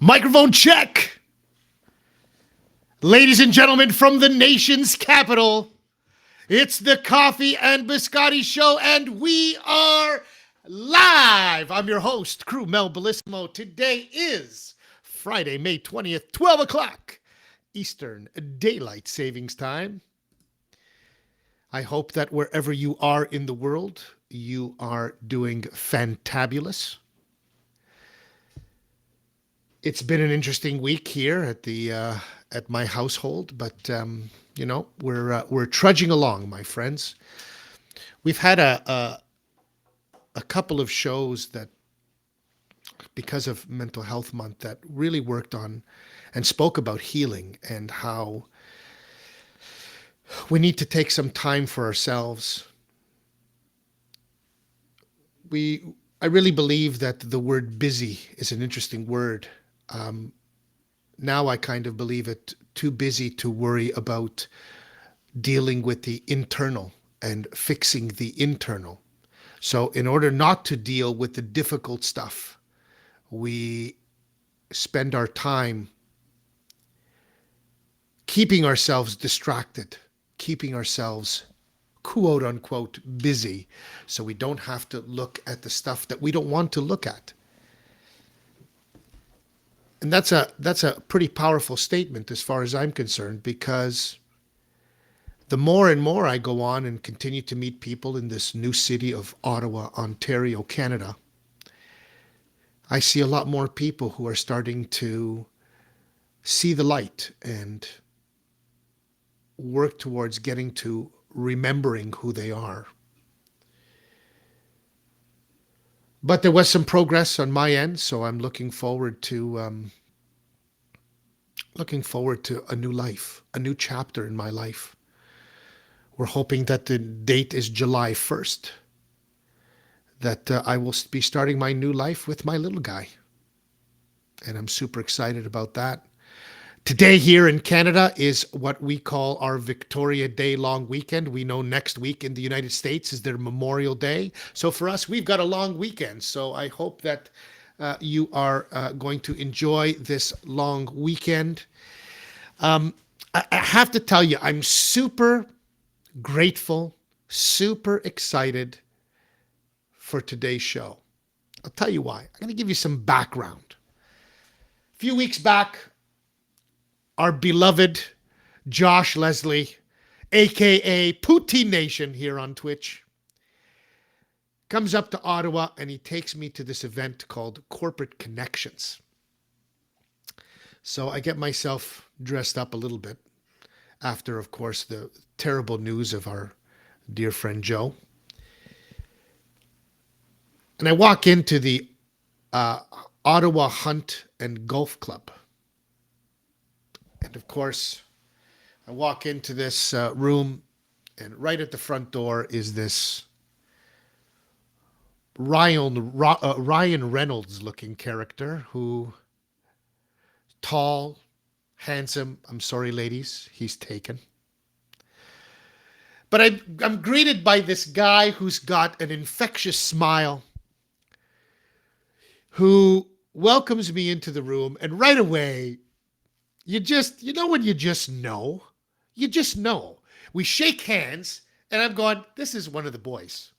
Microphone check. Ladies and gentlemen, from the nation's capital, it's the Coffee and Biscotti Show, and we are live. I'm your host, Crew Mel Bellissimo. Today is Friday, May 20th, 12 o'clock Eastern Daylight Savings Time. I hope that wherever you are in the world, you are doing fantabulous. It's been an interesting week here at my household, but we're trudging along, my friends. We've had a couple of shows that, because of Mental Health Month, that really worked on and spoke about healing and how we need to take some time for ourselves. I really believe that the word busy is an interesting word. Now I kind of believe it too busy to worry about dealing with the internal and fixing the internal. So in order not to deal with the difficult stuff, we spend our time keeping ourselves distracted, keeping ourselves quote unquote busy, so we don't have to look at the stuff that we don't want to look at. And that's a pretty powerful statement as far as I'm concerned, because the more and more I go on and continue to meet people in this new city of Ottawa, Ontario, Canada, I see a lot more people who are starting to see the light and work towards getting to remembering who they are. But there was some progress on my end, so I'm looking forward to a new life, a new chapter in my life. We're hoping that the date is July 1st, that I will be starting my new life with my little guy. And I'm super excited about that. Today here in Canada is what we call our Victoria Day long weekend. We know next week in the United States is their Memorial Day. So for us, we've got a long weekend. So I hope that you are going to enjoy this long weekend. I have to tell you, I'm super grateful, super excited for today's show. I'll tell you why. I'm going to give you some background. A few weeks back, our beloved Josh Leslie, aka Poutine Nation here on Twitch, comes up to Ottawa and he takes me to this event called Corporate Connections. So I get myself dressed up a little bit after, of course, the terrible news of our dear friend Joe. And I walk into the Ottawa Hunt and Golf Club. And of course, I walk into this room, and right at the front door is this Ryan Reynolds looking character who, tall, handsome. I'm sorry, ladies, he's taken. But I'm greeted by this guy who's got an infectious smile, who welcomes me into the room, and right away, when you just know. We shake hands, and I'm going, this is one of the boys.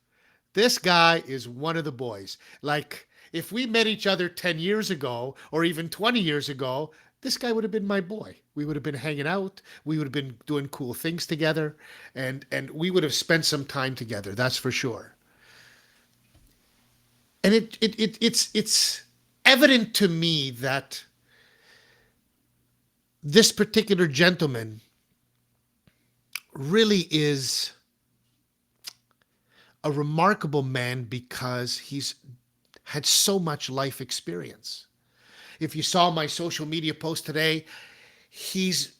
This guy is one of the boys. Like, if we met each other 10 years ago, or even 20 years ago, this guy would have been my boy. We would have been hanging out. We would have been doing cool things together, and we would have spent some time together. That's for sure. And it's evident to me that this particular gentleman really is a remarkable man because he's had so much life experience. If you saw my social media post today, he's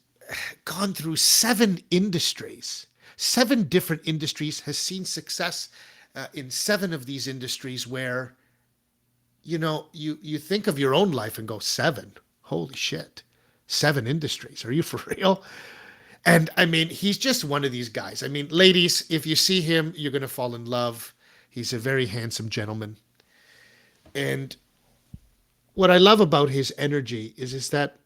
gone through 7 industries, 7 different industries, has seen success in 7 of these industries where, you think of your own life and go, 7? Holy shit. 7 industries. Are you for real? And I mean, he's just one of these guys. I mean, ladies, if you see him, you're going to fall in love. He's a very handsome gentleman. And what I love about his energy is that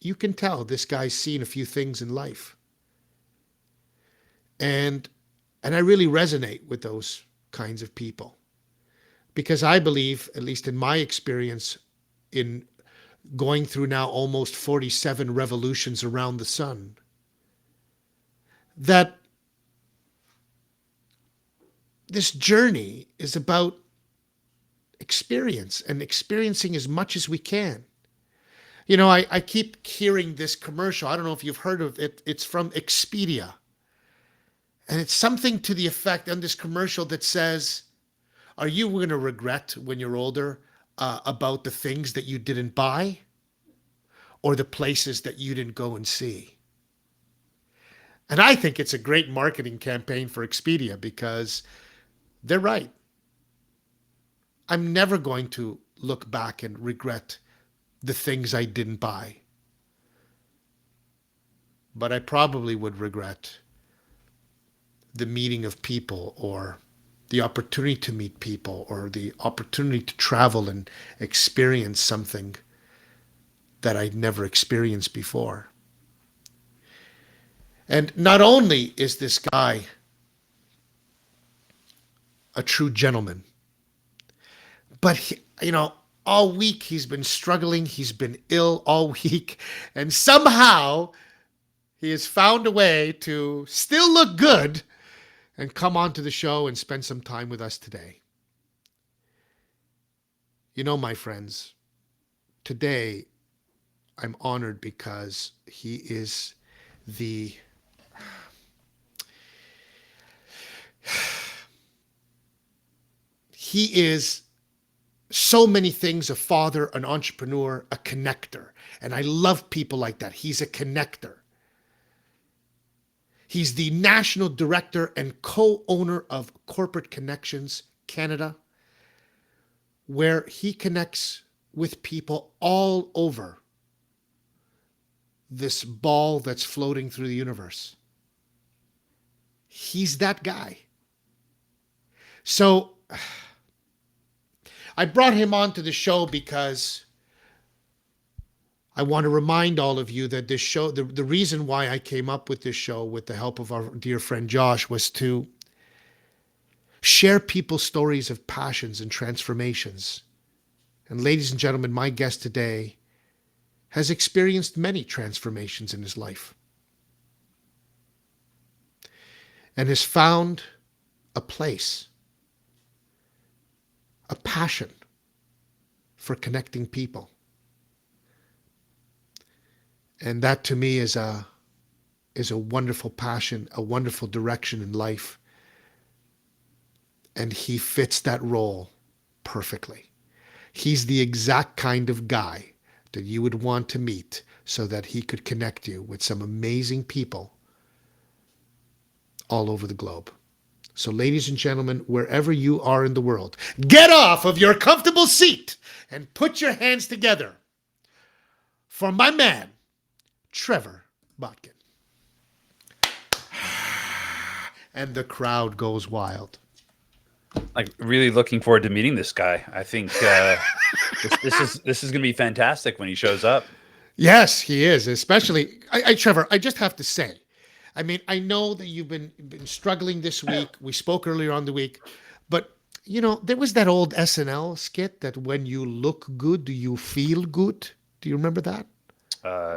you can tell this guy's seen a few things in life. And and I really resonate with those kinds of people because I believe, at least in my experience, in going through now almost 47 revolutions around the sun, that this journey is about experience and experiencing as much as we can. I keep hearing this commercial. I don't know if you've heard of it. It's from Expedia. And it's something to the effect on this commercial that says, are you going to regret when you're older about the things that you didn't buy or the places that you didn't go and see? And I think it's a great marketing campaign for Expedia because they're right. I'm never going to look back and regret the things I didn't buy. But I probably would regret the meeting of people or the opportunity to meet people or the opportunity to travel and experience something that I'd never experienced before. And not only is this guy a true gentleman, but all week he's been struggling. He's been ill all week. And somehow he has found a way to still look good and come onto the show and spend some time with us today. My friends, today I'm honored because he is the he is so many things: a father, an entrepreneur, a connector. And I love people like that. He's a connector. He's the national director and co-owner of Corporate Connections Canada, where he connects with people all over this ball that's floating through the universe. He's that guy. So I brought him onto the show because I want to remind all of you that this show, the reason why I came up with this show with the help of our dear friend Josh, was to share people's stories of passions and transformations. And ladies and gentlemen, my guest today has experienced many transformations in his life and has found a place, a passion for connecting people. And that to me is a wonderful passion, a wonderful direction in life. And he fits that role perfectly. He's the exact kind of guy that you would want to meet so that he could connect you with some amazing people all over the globe. So ladies and gentlemen, wherever you are in the world, get off of your comfortable seat and put your hands together for my man, Trevor Botkin. And the crowd goes wild. Like, really looking forward to meeting this guy. I think this is going to be fantastic when he shows up. Yes, he is. Especially, Trevor, I just have to say, I mean, I know that you've been struggling this week. We spoke earlier on the week, but there was that old SNL skit that when you look good, do you feel good? Do you remember that?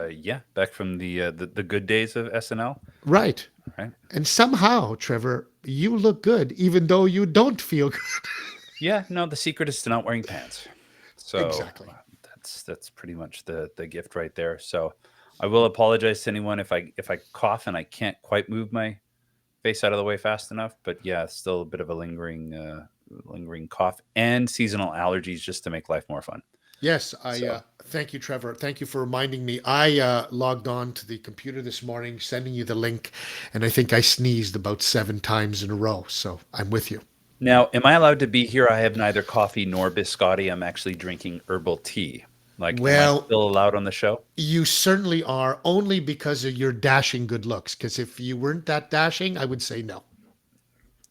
Yeah, back from the good days of SNL. Right. Right. And somehow, Trevor, you look good even though you don't feel good. Yeah, no, the secret is to not wearing pants. So Exactly. That's pretty much the gift right there. So I will apologize to anyone if I cough and I can't quite move my face out of the way fast enough. But yeah, still a bit of a lingering cough and seasonal allergies just to make life more fun. Yes, So thank you, Trevor. Thank you for reminding me. I logged on to the computer this morning, sending you the link, and I think I sneezed about 7 times in a row. So I'm with you. now, am I allowed to be here? I have neither coffee nor biscotti. I'm actually drinking herbal tea. Like, am I Well, still allowed on the show? you certainly are, only because of your dashing good looks. Because if you weren't that dashing, I would say no.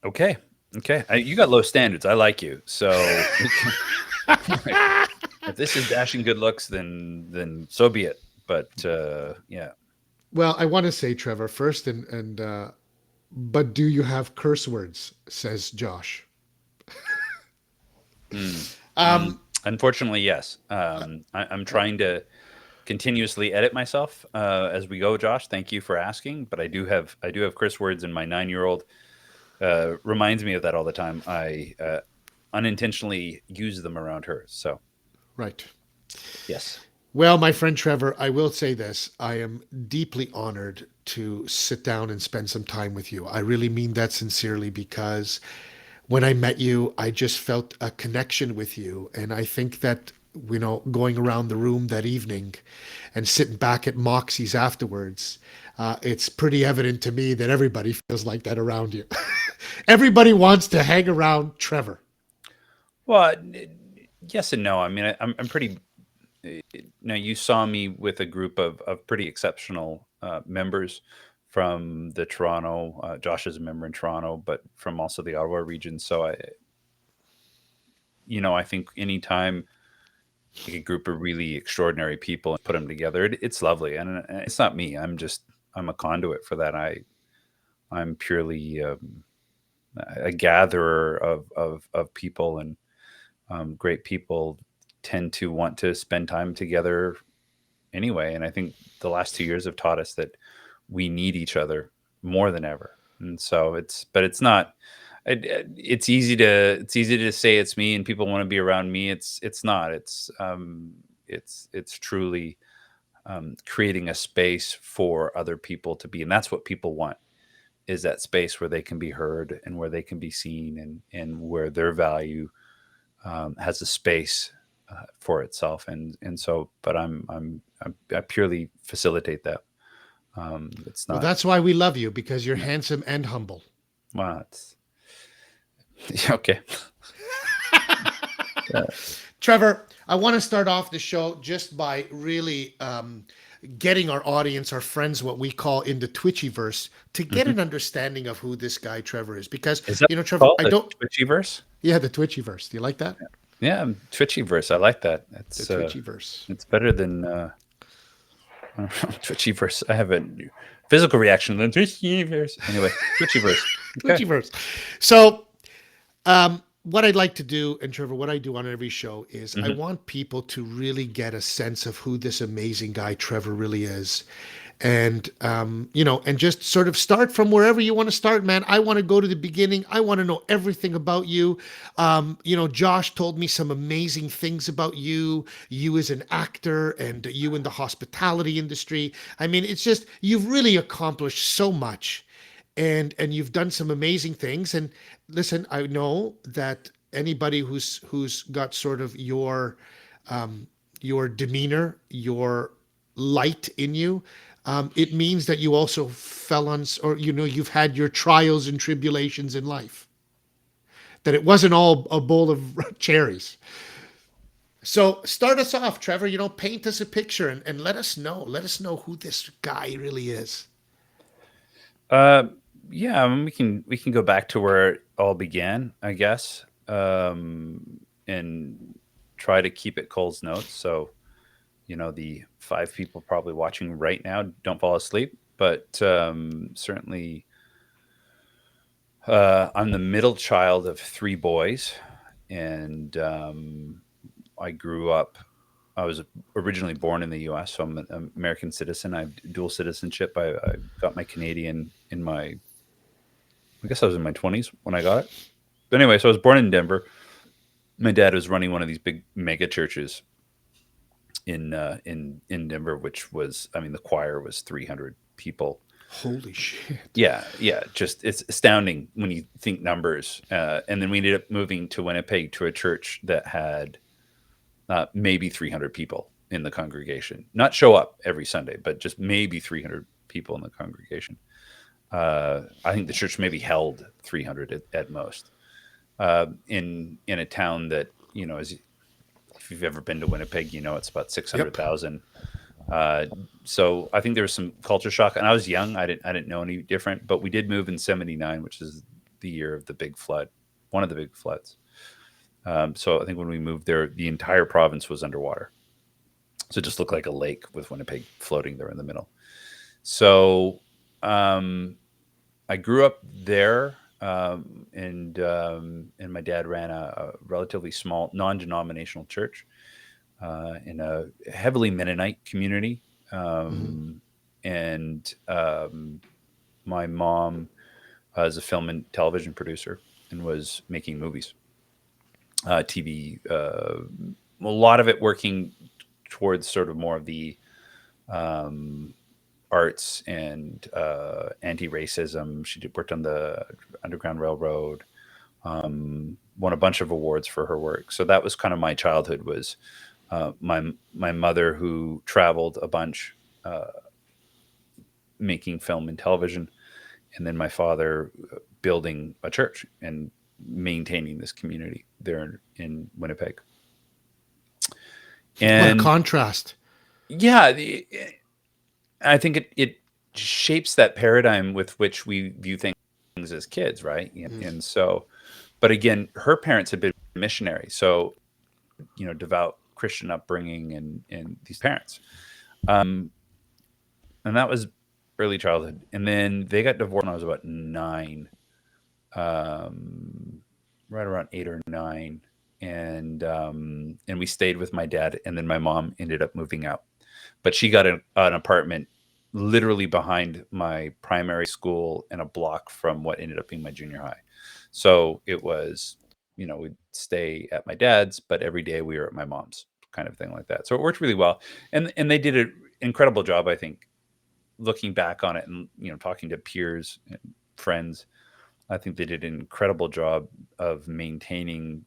Okay. Okay. You got low standards. I like you. So If this is dashing good looks, then so be it. But yeah. Well, I want to say, Trevor, first, but do you have curse words? Says Josh. Mm. Um, Unfortunately, yes. I'm trying to continuously edit myself as we go, Josh. Thank you for asking, but I do have curse words, and my 9 year old reminds me of that all the time. I unintentionally use them around her. So right. yes. Well, my friend Trevor, I will say this. I am deeply honored to sit down and spend some time with you. I really mean that sincerely because when I met you, I just felt a connection with you. And I think that, going around the room that evening and sitting back at Moxie's afterwards, it's pretty evident to me that everybody feels like that around you. Everybody wants to hang around Trevor. Well, yes and no. I mean, I'm pretty. Now, you saw me with a group of pretty exceptional members from the Toronto. Josh is a member in Toronto, but from also the Ottawa region. So I think anytime a group of really extraordinary people and put them together, it's lovely. And it's not me. I'm a conduit for that. I'm purely a gatherer of people, and great people tend to want to spend time together anyway. And I think the last 2 years have taught us that we need each other more than ever. And so but it's not. It's easy to say it's me and people want to be around me. It's not. It's truly creating a space for other people to be, and that's what people want, is that space where they can be heard and where they can be seen, and where their value has a space for itself. And so, but I purely facilitate that. It's Well, not. that's why we love you because you're Yeah. handsome and humble. Well, it's okay. Trevor, I want to start off the show just by really getting our audience, our friends, what we call in the Twitchyverse, to get Mhm. an understanding of who this guy Trevor is. Because, Is that Trevor, called I the don't, Twitchyverse? yeah, the Twitchyverse. Do you like that? Yeah, Twitchyverse. I like that. The It's Twitchyverse. it's better than Twitchyverse. I have a physical reaction to Twitchyverse. Anyway, Twitchyverse. Okay. Twitchyverse. So, what I'd like to do, and Trevor, what I do on every show is I Hmm. want people to really get a sense of who this amazing guy Trevor really is. And just sort of start from wherever you want to start, man. I want to go to the beginning. I want to know everything about you. Josh told me some amazing things about you as an actor, and you in the hospitality industry. I mean, it's just you've really accomplished so much, and you've done some amazing things. And listen, I know that anybody who's got sort of your demeanor, your light in you, it means that you also fell on, or you've had your trials and tribulations in life. That it wasn't all a bowl of cherries. So start us off, Trevor. Paint us a picture and let us know. Let us know who this guy really is. Uh, yeah, I mean, we can go back to where it all began, I guess, and try to keep it Cole's notes. So, the five people probably watching right now don't fall asleep, but certainly, I'm the middle child of three boys, and I grew up. I was originally born in the U.S., so I'm an American citizen. I have dual citizenship. I got my Canadian in my. I guess I was in my 20s when I got it. But anyway, so I was born in Denver. My dad was running one of these big mega churches in Denver, which was, I mean, the choir was 300 people. Holy shit. Yeah, yeah, just it's astounding when you think numbers. And then we ended up moving to Winnipeg to a church that had maybe 300 people in the congregation. Not show up every Sunday, but just maybe 300 people in the congregation. I think the church maybe held 300 at most. In a town that, if you've ever been to Winnipeg, it's about Yep. 600,000. Uh, so I think there was some culture shock, and I was young. I didn't know any different, but we did move in '79, which is the year of the big flood, one of the big floods. So I think when we moved there, the entire province was underwater. So it just looked like a lake with Winnipeg floating there in the middle. So um, I grew up there, and my dad ran a relatively small non-denominational church in a heavily Mennonite community, Hmm. um, and my mom is a film and television producer and was making movies, TV. A lot of it working towards sort of more of the um, arts and anti-racism. She worked on the Underground Railroad, won a bunch of awards for her work. So that was kind of my childhood. Was my mother, who traveled a bunch, uh, making film and television, and then my father building a church and maintaining this community there in Winnipeg. What a And contrast. yeah, I think it shapes that paradigm with which we view things as kids, right? Mm. And so, but again, her parents had been missionaries, so devout Christian upbringing and these parents, and that was early childhood. And then they got divorced when I was about 9, um, right around 8 or 9, and we stayed with my dad, and then my mom ended up moving out, but she got an apartment literally behind my primary school and a block from what ended up being my junior high. So it was, we'd stay at my dad's, but every day we were at my mom's, kind of thing like that. So it worked really well, and they did an incredible job, I think, looking back on it and talking to peers and friends. I think they did an incredible job of maintaining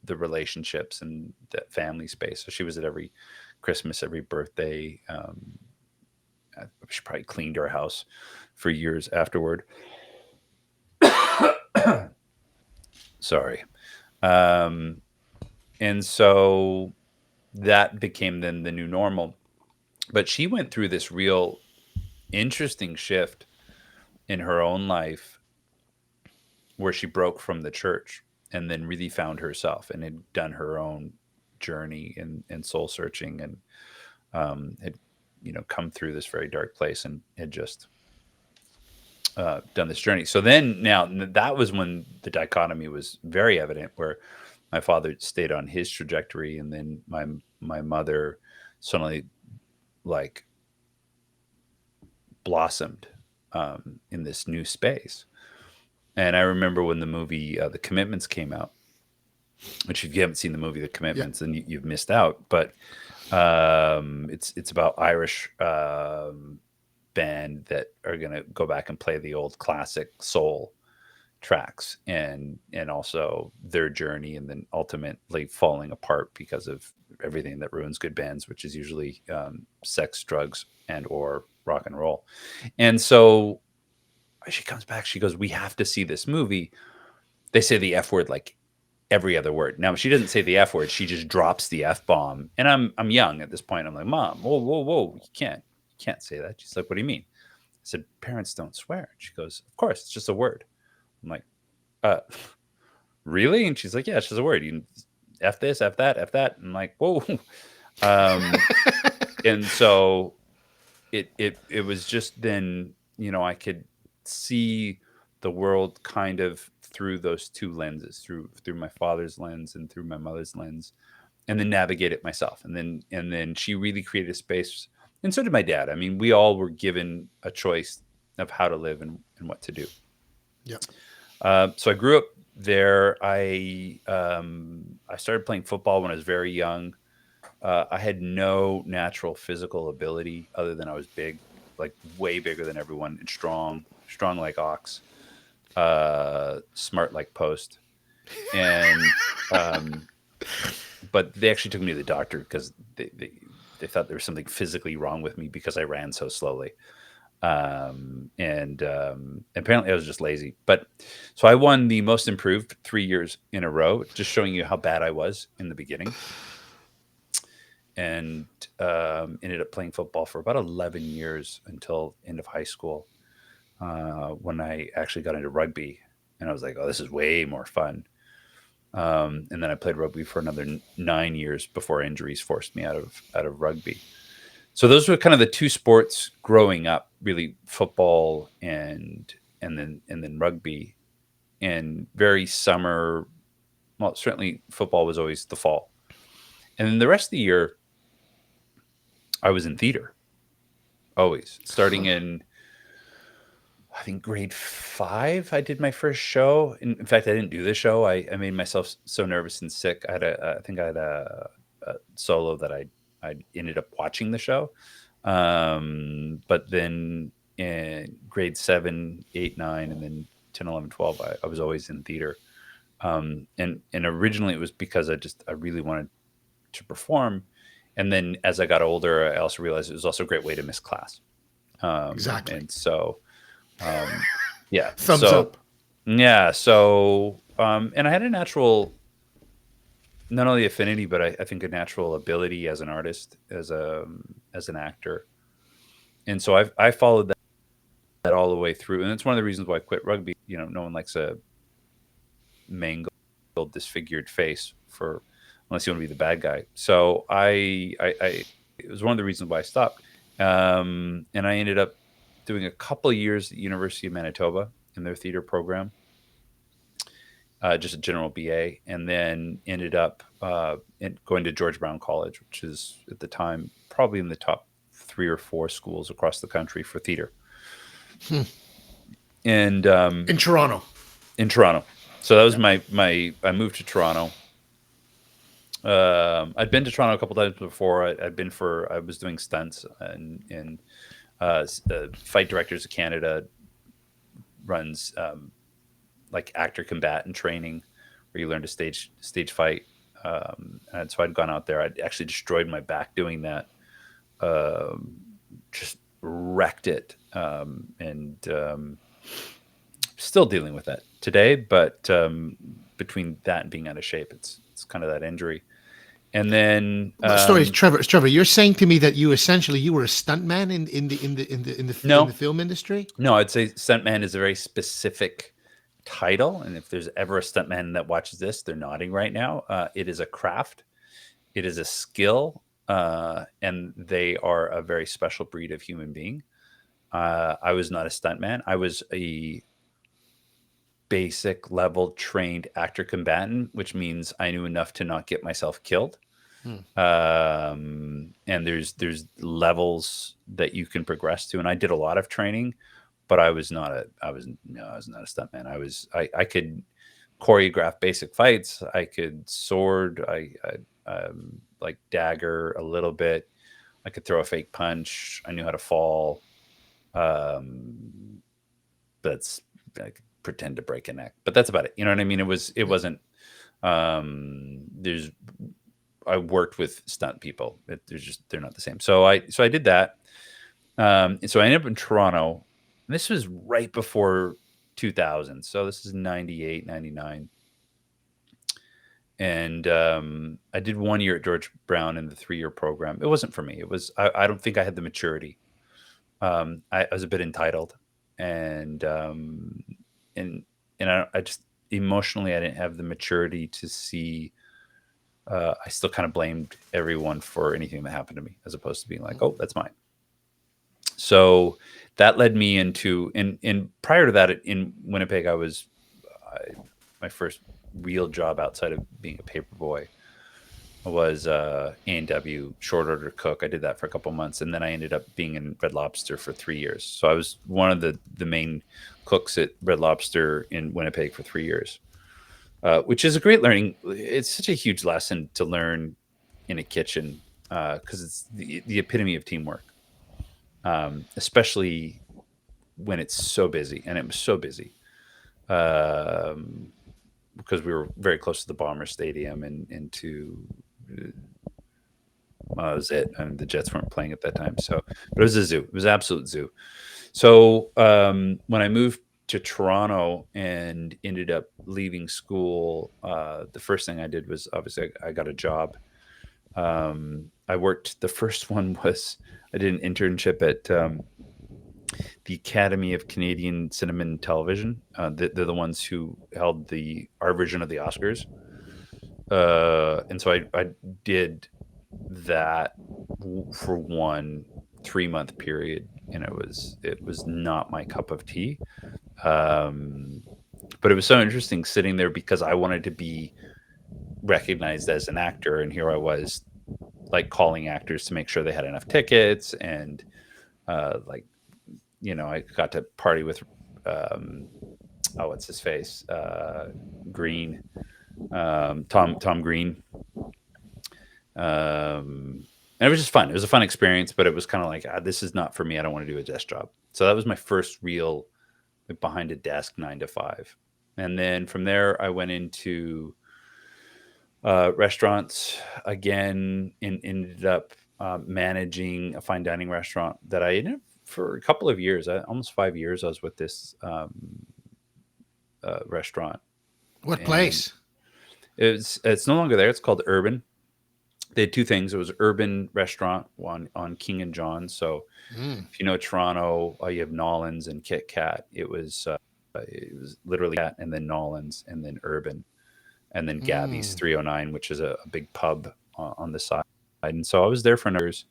the relationships and that family space. So she was at every Christmas, every birthday. She probably cleaned our house for years afterward. Sorry. Um, and so that became then the new normal. But she went through this real interesting shift in her own life where she broke from the church and then really found herself and had done her own journey and soul searching, and had come through this very dark place and had just done this journey. So then now that was when the dichotomy was very evident, where my father stayed on his trajectory, and then my mother suddenly, like, blossomed in this new space. And I remember when the movie The Commitments came out, which, if you haven't seen the movie The Yeah. Commitments, then you've missed out. But it's about Irish band that are going to go back and play the old classic soul tracks, and also their journey, and then ultimately falling apart because of everything that ruins good bands, which is usually sex, drugs, and or rock and roll. And so she comes back, she goes, "We have to see this movie." They say the F word like every other word. Now she doesn't say the F word, she just drops the F bomb. And I'm young at this point. I'm like, "Mom, whoa, whoa, whoa, you can't say that." She's like, "What do you mean?" I said, "Parents don't swear." She goes, "Of course, it's just a word." I'm like, uh really? And she's like, "Yeah, it's just a word. You F this, F that, F that." I'm like, "Whoa." Um, and so it was just then, I could see the world kind of through those two lenses, through my father's lens and through my mother's lens, and then navigate it myself. And then she really created a space, and so did my dad. I mean, we all were given a choice of how to live and what to do. Yeah. So I grew up there. I started playing football when I was very young. I had no natural physical ability other than I was big, like way bigger than everyone, and strong like ox, smart like post. And um, but they actually took me to the doctor because they thought there was something physically wrong with me because I ran so slowly. And apparently I was just lazy. But so I won the most improved 3 years in a row, just showing you how bad I was in the beginning. And ended up playing football for about 11 years until end of high school, when I actually got into rugby, and I was like, "Oh, this is way more fun." And then I played rugby for another 9 years before injuries forced me out of rugby. So those were kind of the two sports growing up, really football and then rugby. And very summer, well, certainly football was always the fall. And then the rest of the year, I was in theater, always. Starting in, I think, grade 5, I did my first show. In fact, I didn't do the show. I made myself so nervous and sick. I think I had a solo that I ended up watching the show. But then in grade 7, 8, 9, and then 10, 11, 12, I was always in theater. And originally it was because I really wanted to perform. And then as I got older, I also realized it was also a great way to miss class. Exactly. And so, yeah, Thumbs so up. yeah, so and I had a natural, not only affinity, but I think a natural ability as an artist, as an actor. And so I followed that all the way through. And it's one of the reasons why I quit rugby. No one likes a mangled, disfigured face for unless you want to be the bad guy. So I it was one of the reasons why I stopped. And I ended up doing a couple of years at the University of Manitoba in their theater program, just a general BA, and then ended up going to George Brown College, which is at the time probably in the top 3 or 4 schools across the country for theater. And In Toronto. in Toronto. So that was Yeah. my. I moved to Toronto. I'd been to Toronto a couple times before. I was doing stunts, and Fight Directors of Canada runs like actor combatant training, where you learn to stage fight. And so I'd gone out there. I'd actually destroyed my back doing that. Just wrecked it, and still dealing with that today. But between that and being out of shape, it's kind of that injury. And then Sorry, Trevor. Trevor, you're saying to me that you were a stuntman in no, the film industry? no, I'd say stuntman is a very specific title. And if there's ever a stuntman that watches this, they're nodding right now. It is a craft. It is a skill, and they are a very special breed of human being. I was not a stuntman. I was a basic level trained actor combatant, which means I knew enough to not get myself killed. Hmm. And there's levels that you can progress to, and I did a lot of training, but I was not a stuntman. I could choreograph basic fights. I could sword. I like dagger a little bit. I could throw a fake punch. I knew how to fall. Um, that's I could pretend to break a neck, but that's about it. You know what I mean? It Yeah. wasn't. There's I worked with stunt people. They're not the same. So I did that. And so I ended up in Toronto. And this was right before 2000. So this is 98, 99. And I did 1 year at George Brown in the 3 year program. It wasn't for me. I don't think I had the maturity. I was a bit entitled, and and I just emotionally I didn't have the maturity to see. I still kind of blamed everyone for anything that happened to me, as opposed to being like, "Oh, that's mine." So that led me into, and prior to that, in Winnipeg, I, my first real job outside of being a paper boy was A&W short order cook. I did that for a couple months, and then I ended up being in Red Lobster for 3 years. So I was one of the main cooks at Red Lobster in Winnipeg for 3 years, which is a great learning. It's such a huge lesson to learn in a kitchen, because it's the epitome of teamwork, especially when it's so busy, and it was so busy. Um, because we were very close to the Bomber Stadium and to that was it. And the Jets weren't playing at that time. So, but it was a zoo. It was an absolute zoo. So when I moved to Toronto and ended up leaving school, the first thing I did was obviously I got a job. I worked. The first one was I did an internship at the Academy of Canadian Cinema and Television. They're the ones who held our version of the Oscars. And so I did that for one 3 month period, and it was not my cup of tea. Um, but it was so interesting sitting there because I wanted to be recognized as an actor, and here I was like calling actors to make sure they had enough tickets, and like I got to party with um, oh, what's his face, Green, Tom Green, and it was just fun. It was a fun experience, but it was kind of like, this is not for me. I don't want to do a desk job. So that was my first real behind a desk 9 to 5. And then from there, I went into restaurants again, and ended up managing a fine dining restaurant that I ended up for a couple of years, almost 5 years. I was with this restaurant, What and place? it's no longer there. It's called Urban. They had two things. It was Urban Restaurant on King and John. So Mm, if you know Toronto, you have Nollins and Kit Kat. It was literally Kat, and then Nollins, and then Urban, and then Gabby's mm. 309, which is a big pub on the side. And so I was there for a number of years.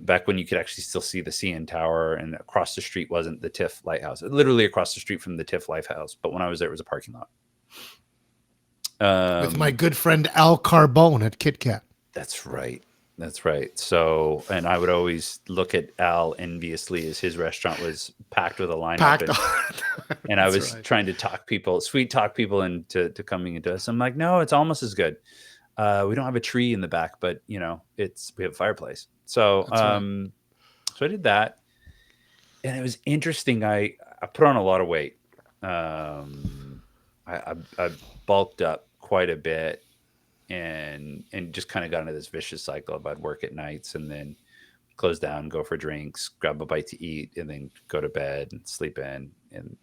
Back when you could actually still see the CN Tower, and across the street wasn't the TIFF Lighthouse. Literally across the street from the TIFF Lighthouse. But when I was there, it was a parking lot. With my Um, good friend Al Carbone at Kit Kat. That's right. That's right. So, and I would always look at Al enviously as his restaurant was packed with a lineup, Packed and on. I That's was right. trying to sweet talk people into coming into us. I'm like, no, it's almost as good. We don't have a tree in the back, but we have a fireplace. So, That's right. so I did that, and it was interesting. I put on a lot of weight. I bulked up quite a bit, and just kind of got into this vicious cycle of I'd work at nights and then close down, go for drinks, grab a bite to eat, and then go to bed and sleep in.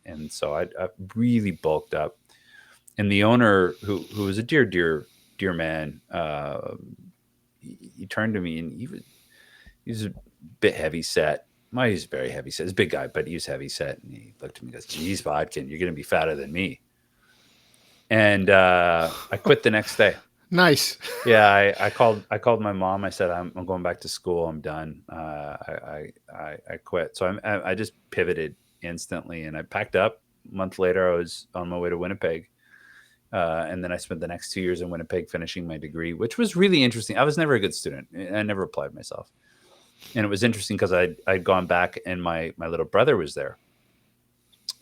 And so I really bulked up. And the owner, who was a dear man, he turned to me, and he was a bit heavy set. Well, he's very heavy set. He's a big guy, but he was heavy set. And he looked at me and goes, "Geez, Botkin, you're going to be fatter than me." And I quit the next day. Nice. Yeah, I called my mom. I said, I'm going back to school. I'm done. I quit. So I just pivoted instantly, and I packed up. A month later, I was on my way to Winnipeg, and then I spent the next 2 years in Winnipeg finishing my degree, which was really interesting. I was never a good student. I never applied myself, and it was interesting because I'd gone back, and my little brother was there,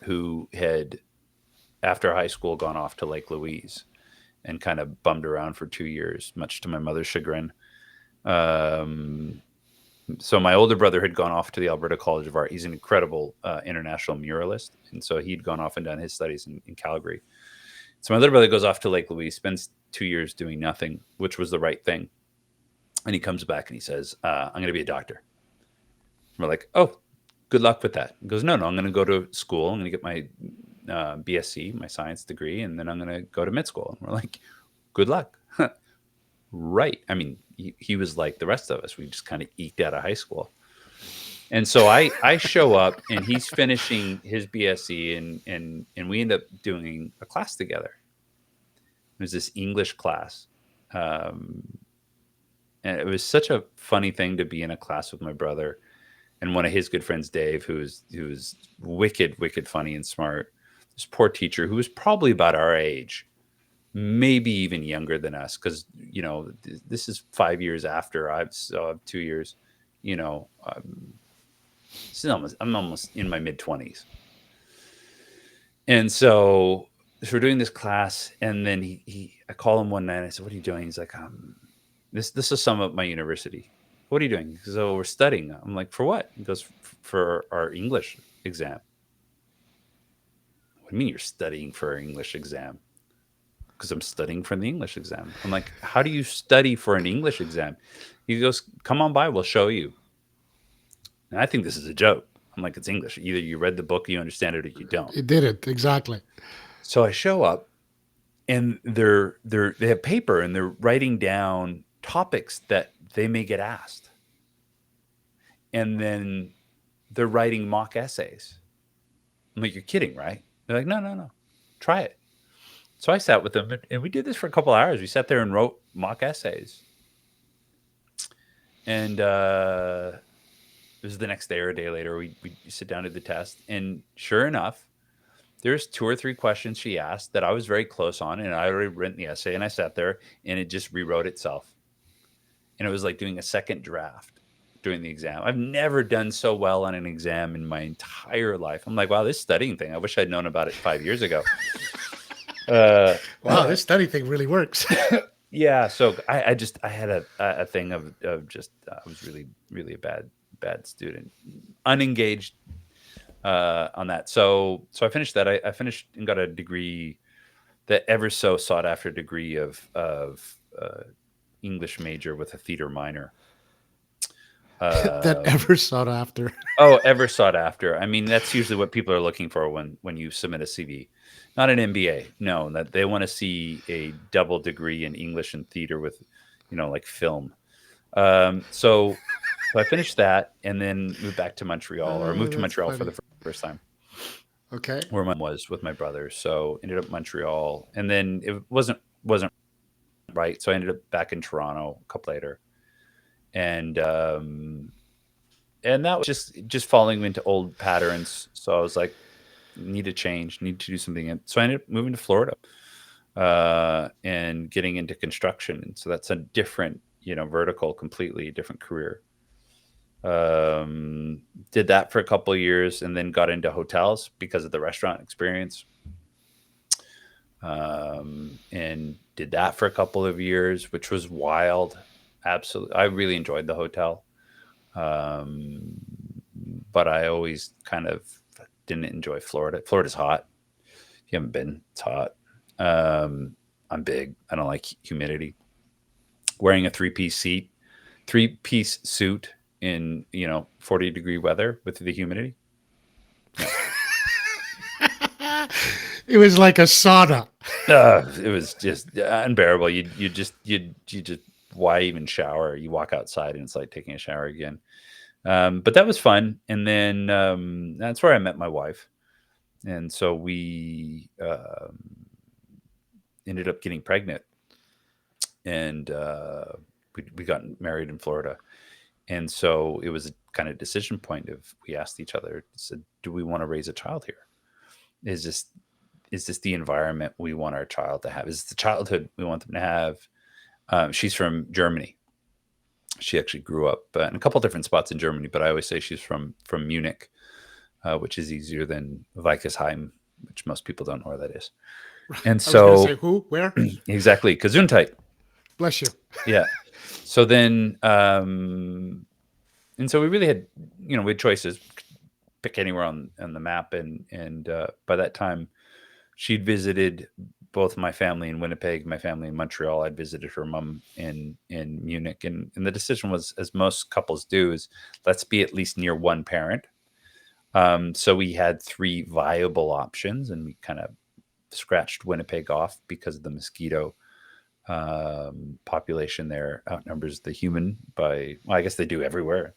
who had after high school gone off to Lake Louise and kind of bummed around for 2 years, much to my mother's chagrin. Um, so my older brother had gone off to the Alberta College of Art. He's an incredible international muralist, and so he'd gone off and done his studies in Calgary. So my little brother goes off to Lake Louise, spends 2 years doing nothing, which was the right thing. And he comes back and he says, "I'm going to be a doctor." We're like, "Oh, good luck with that." He goes, "No, no, I'm going to go to school. I'm going to get my BSc, my science degree, and then I'm going to go to med school." And we're like, "Good luck." Right. I mean, he was like the rest of us. We just kind of eked out of high school. And so I show up, and he's finishing his BSc, and we end up doing a class together. It was this English class. Um, and it was such a funny thing to be in a class with my brother and one of his good friends, Dave, who's wicked, wicked funny and smart. This poor teacher who was probably about our age, maybe even younger than us, because this is 5 years after I've still have 2 years. You know, I'm almost in my mid-20s, and so we're doing this class, and then I call him one night. And I said, "What are you doing?" He's like, "This is some of my university." "What are you doing?" He goes, "Oh, we're studying." I'm like, "For what?" He goes, "For our English exam." "What do you mean you're studying for our English exam?" "Because I'm studying for the English exam." I'm like, "How do you study for an English exam?" He goes, "Come on by, we'll show you." And I think this is a joke. I'm like, "It's English. Either you read the book, you understand it, or you don't." It did it exactly. So I show up, and they have paper, and they're writing down topics that they may get asked, and then they're writing mock essays. I'm like, "You're kidding, right?" They're like, "No, no, no, try it." So I sat with them, and we did this for a couple hours. We sat there and wrote mock essays. And it was the next day or a day later. We sit down to the test, and sure enough, there's 2 or 3 questions she asked that I was very close on, and I already written the essay, and I sat there, and it just rewrote itself. And it was like doing a second draft during the exam. I've never done so well on an exam in my entire life. I'm like, wow, this studying thing, I wish I'd known about it 5 years ago. Uh, Wow, this study thing really works. yeah, so I had a thing of just I was really a bad student, unengaged on that. So I finished that. I finished and got a degree, the ever so sought after degree of English major with a theater minor. That ever sought after. Oh, ever sought after. I mean, that's usually what people are looking for when you submit a CV. Not an MBA. No, that they want to see a double degree in English and theater with, like film. So I finished that and then moved back to Montreal, or Oh, moved to that's Montreal for funny. the first time, Okay. where my mom was with my brother. So ended up Montreal, and then it wasn't right. So I ended up back in Toronto a couple later, and and that was just falling into old patterns. So I was like, need to change, need to do something. And so I ended up moving to Florida, and getting into construction. And so that's a different, vertical, completely different career. Did that for a couple of years, and then got into hotels because of the restaurant experience. And did that for a couple of years, which was wild. Absolutely. I really enjoyed the hotel. Um, but I always kind of didn't enjoy Florida. Florida's hot. If you haven't been, it's hot. I'm big. I don't like humidity. Wearing a three-piece suit in 40-degree weather with the humidity. No, It was like a sauna. it was just unbearable. You just why even shower? You walk outside and it's like taking a shower again. But that was fun, and then that's where I met my wife, and so we ended up getting pregnant, and we got married in Florida. And so it was a kind of decision point of, we asked each other, said, do we want to raise a child here? Is this is this the environment we want our child to have? Is this the childhood we want them to have? She's from Germany. She actually grew up in a couple different spots in Germany, but I always say she's from Munich, which is easier than Weikersheim, which most people don't know where that is. And I was going to so say who, where? exactly, Gesundheit. Bless you. Yeah. So then, and so we really had, we had choices, pick anywhere on the map, and by that time, she'd visited both my family in Winnipeg, my family in Montreal. I'd visited her mom in Munich, and the decision was, as most couples do, is let's be at least near one parent. So we had 3 viable options, and we kind of scratched Winnipeg off because of the mosquito population there outnumbers the human by, well, I guess they do everywhere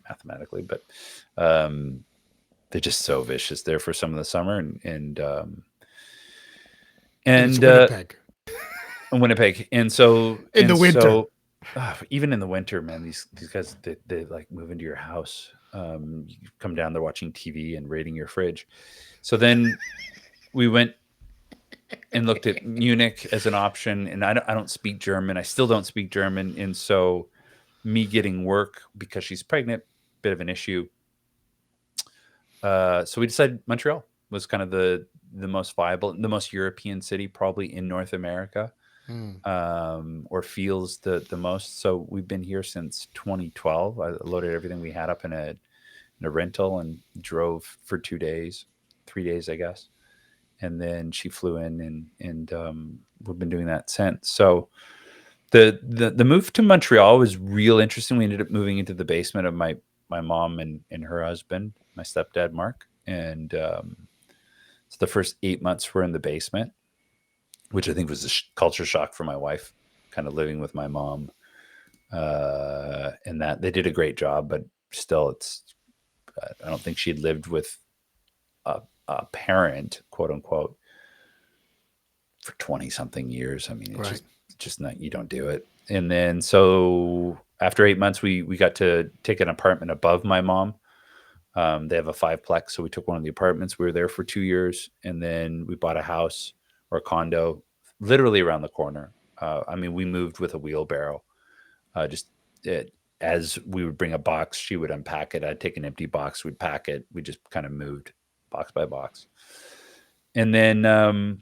mathematically, but they're just so vicious there for some of the summer, And it's and Winnipeg Winnipeg, in the winter. even in the winter, man, these guys, they like move into your house. You come down, they're watching TV and raiding your fridge. So then we went and looked at Munich as an option, and I don't speak German. I still don't speak German, and so me getting work because she's pregnant, bit of an issue. So we decided Montreal was kind of the most viable, the most European city probably in North America, Hmm. or feels the most. So we've been here since 2012. I loaded everything we had up in a rental and drove for 2 days, 3 days, I guess. And then she flew in, and we've been doing that since. So the move to Montreal was real interesting. We ended up moving into the basement of my mom and her husband, my stepdad Mark, and so the first 8 months were in the basement, which I think was a culture shock for my wife, kind of living with my mom, and that they did a great job, but still, I don't think she'd lived with a parent, quote unquote, for 20 something years. I mean, it's Right. just not, you don't do it. And then so after 8 months, we got to take an apartment above my mom. They have a fiveplex, so we took one of the apartments. We were there for 2 years, and then we bought a house or a condo, literally around the corner. I mean, we moved with a wheelbarrow. Just it, as we would bring a box, she would unpack it. I'd take an empty box, we'd pack it. We just kind of moved box by box, and then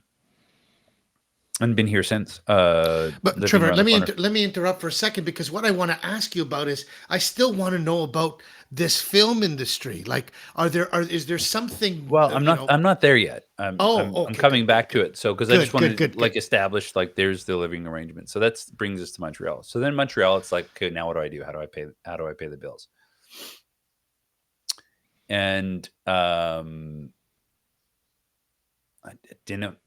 and been here since. But Living Trevor, around the corner. let me interrupt for a second, because what I want to ask you about is I still want to know about this film industry. Like, is there something Well, I'm not there yet. Oh, I'm okay, coming good, good, back to good, it. So because I just good, wanted good, to good, like good. establish like there's the living arrangement. So that brings us to Montreal. So then Montreal, it's like, okay, now what do I do? How do I pay the bills? And I didn't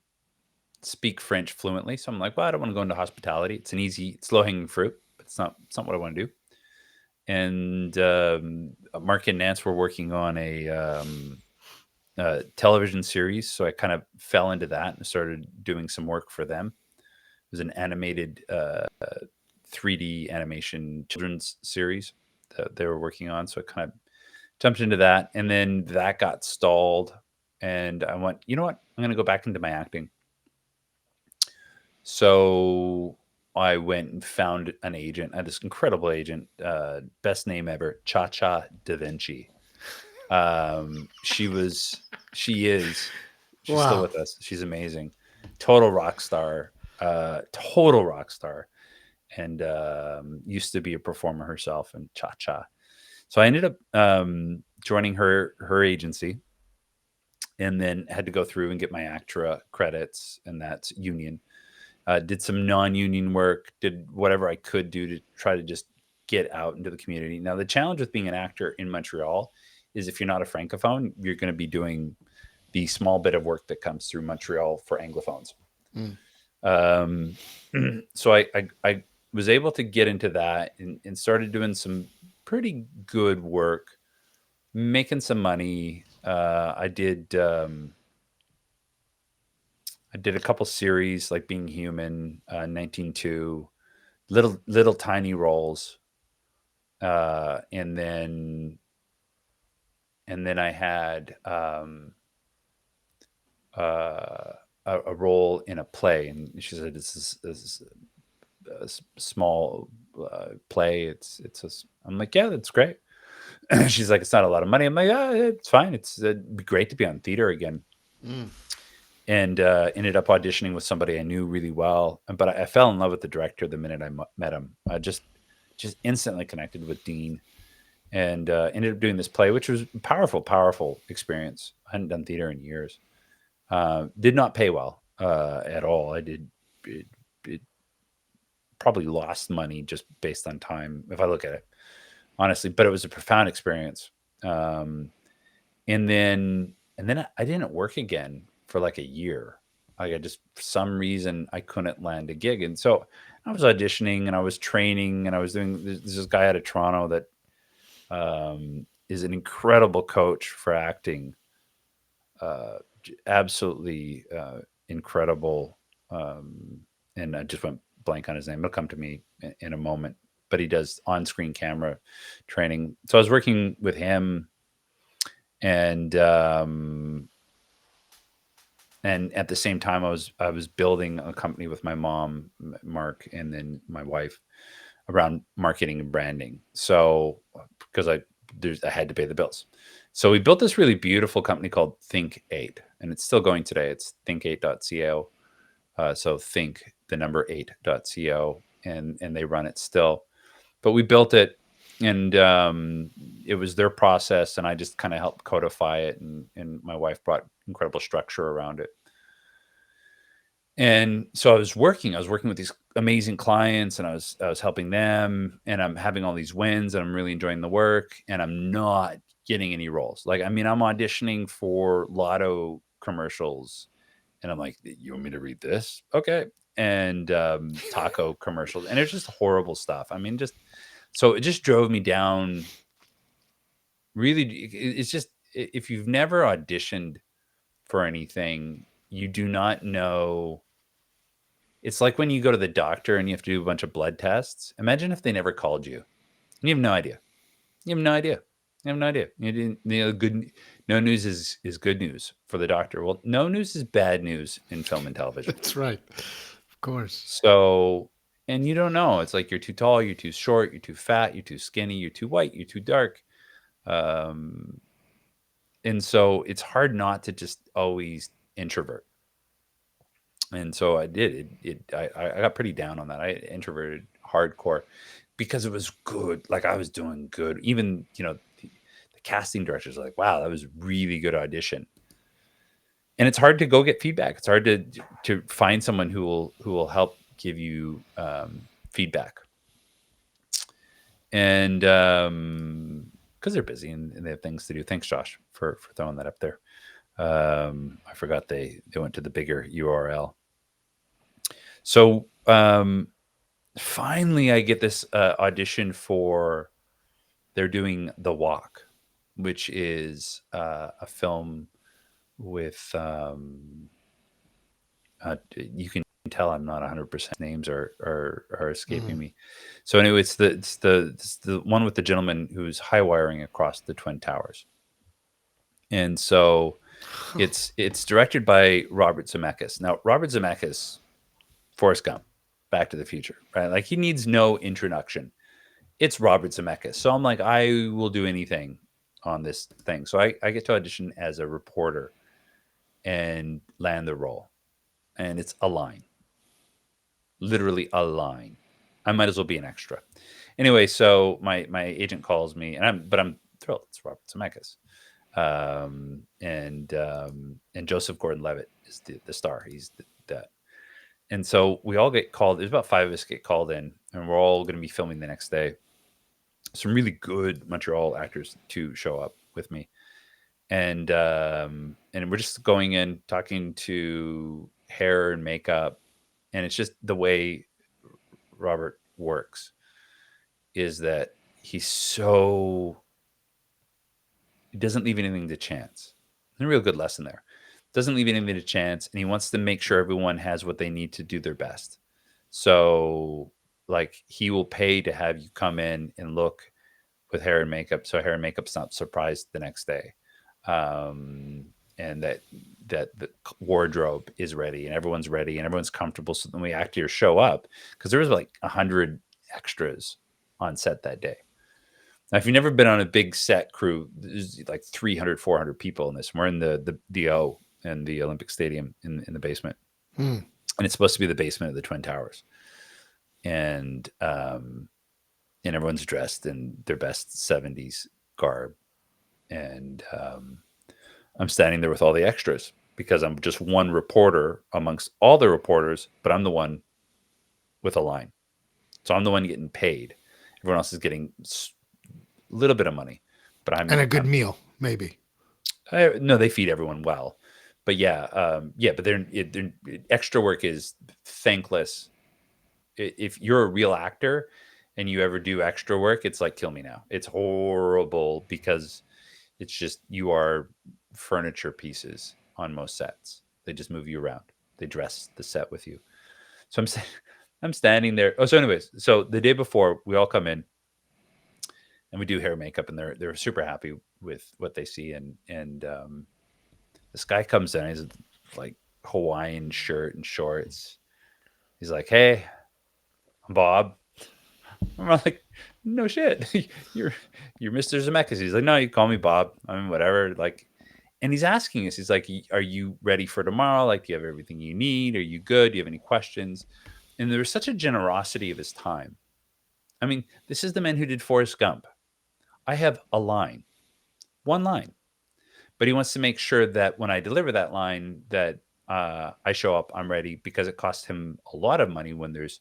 speak French fluently, so I'm like, well, I don't want to go into hospitality. It's low hanging fruit, but it's not what I want to do. And Mark and Nance were working on a television series, so I kind of fell into that and started doing some work for them. It was an animated 3D animation children's series that they were working on, so I kind of jumped into that, and then that got stalled, and I went, you know what? I'm going to go back into my acting. So I went and found an agent. I had this incredible agent, best name ever, Cha Cha Da Vinci. She was, she is, she's still Wow. with us. She's amazing, total rock star, total rock star, and used to be a performer herself and Cha Cha. So I ended up joining her agency, and then had to go through and get my ACTRA credits, and that's union. Did some non-union work, did whatever I could do to try to just get out into the community. Now, the challenge with being an actor in Montreal is if you're not a francophone, you're going to be doing the small bit of work that comes through Montreal for anglophones. Mm. Um, so I was able to get into that and started doing some pretty good work, making some money. I did a couple series like Being Human, 19.2, little tiny roles, and then I had uh, a role in a play, and she said this is a small play. I'm like, yeah, that's great. She's like, it's not a lot of money. I'm like, yeah, it's fine. It'd be great to be on theater again. Mm. And ended up auditioning with somebody I knew really well. But I fell in love with the director the minute I met him. I just instantly connected with Dean, and ended up doing this play, which was a powerful experience. I hadn't done theater in years. Did not pay well at all. It probably lost money just based on time, if I look at it honestly. But it was a profound experience. Um, and then I didn't work again for like a year. Like I just for some reason I couldn't land a gig, and so I was auditioning and I was training and I was doing. There's this guy out of Toronto that is an incredible coach for acting, absolutely incredible. And I just went blank on his name. It'll come to me in a moment. But he does on-screen camera training. So I was working with him, and at the same time I was building a company with my mom, Mark, and then my wife around marketing and branding. So because I had to pay the bills. So we built this really beautiful company called Think 8, and it's still going today. It's think8.co. So think the number 8.co, and they run it still. But we built it, and it was their process, and I just kind of helped codify it, and my wife brought incredible structure around it. And so I was working with these amazing clients, and I was helping them, and I'm having all these wins, and I'm really enjoying the work, and I'm not getting any roles. Like, I mean, I'm auditioning for lotto commercials, and I'm like, you want me to read this? Okay. And taco commercials, and it's just horrible stuff. I mean, just so it just drove me down. Really, it's just if you've never auditioned for anything, you do not know It's like when you go to the doctor and you have to do a bunch of blood tests. Imagine if they never called you. And you have no idea. You have no idea. You have no idea. You didn't, good. No news is good news for the doctor. Well, no news is bad news in film and television. That's right. Of course. So, and you don't know. It's like you're too tall, you're too short, you're too fat, you're too skinny, you're too white, you're too dark. Um, and so it's hard not to just always introvert. And so I did. I got pretty down on that. I introverted hardcore because it was good. Like I was doing good. Even the casting directors are like, "Wow, that was really good audition." And it's hard to go get feedback. It's hard to find someone who will help give you feedback. And because they're busy and they have things to do. Thanks, Josh, for throwing that up there. I forgot they went to the bigger URL. So finally, I get this audition for. They're doing The Walk, which is a film with. You can tell I'm not 100%. Names are escaping Mm. me. So anyway, it's the one with the gentleman who's high wiring across the Twin Towers, and so it's directed by Robert Zemeckis. Now, Robert Zemeckis, Forrest Gump, Back to the Future, right? Like he needs no introduction. It's Robert Zemeckis. So I'm like, I will do anything on this thing. So I get to audition as a reporter and land the role. And it's a line, literally a line. I might as well be an extra. Anyway, so my agent calls me, and I'm thrilled. It's Robert Zemeckis, and Joseph Gordon-Levitt is the star. He's that. And so we all get called. There's about 5 of us get called in, and we're all going to be filming the next day. Some really good Montreal actors to show up with me, and we're just going in talking to hair and makeup, and it's just the way Robert works is that he's so he doesn't leave anything to chance. A real good lesson there. Doesn't leave anything to chance, and he wants to make sure everyone has what they need to do their best. So, like, he will pay to have you come in and look with hair and makeup, so hair and makeup's not surprised the next day, and that the wardrobe is ready and everyone's comfortable. So then we actors show up because there was like 100 extras on set that day. Now, if you've never been on a big set crew, there's like 300, 400 people in this. We're in the O and the Olympic Stadium in the basement, Mm. and it's supposed to be the basement of the Twin Towers, and everyone's dressed in their best 70s garb. And I'm standing there with all the extras because I'm just one reporter amongst all the reporters, but I'm the one with a line. So I'm the one getting paid. Everyone else is getting a little bit of money, but And a good meal, maybe. no, they feed everyone well. But yeah, but they're extra work is thankless. If you're a real actor and you ever do extra work, it's like kill me now. It's horrible because it's just you are furniture pieces on most sets. They just move you around. They dress the set with you. So I'm standing there. Oh, so anyways, so the day before we all come in and we do hair and makeup, and they're super happy with what they see. And this guy comes in. He's like Hawaiian shirt and shorts. He's like, "Hey, I'm Bob." I'm like, "No shit, you're Mr. Zemeckis." He's like, "No, you call me Bob. I mean, whatever." Like, and he's asking us. He's like, "Are you ready for tomorrow? Like, do you have everything you need? Are you good? Do you have any questions?" And there was such a generosity of his time. I mean, this is the man who did Forrest Gump. I have a line, one line, but he wants to make sure that when I deliver that line, that I show up, I'm ready, because it costs him a lot of money when there's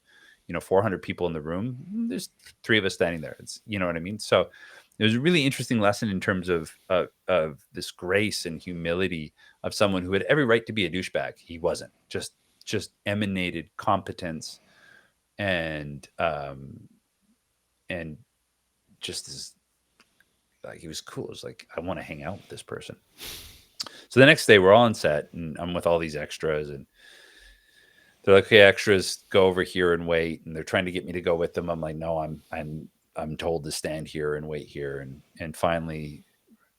400 people in the room. There's 3 of us standing there. It's what I mean. So it was a really interesting lesson in terms of this grace and humility of someone who had every right to be a douchebag. He wasn't. Just emanated competence and just as like he was cool. It was like I want to hang out with this person. So the next day we're all on set and I'm with all these extras, and they're like, okay, extras, go over here and wait, and they're trying to get me to go with them. I'm like, no, I'm told to stand here and wait here, and finally,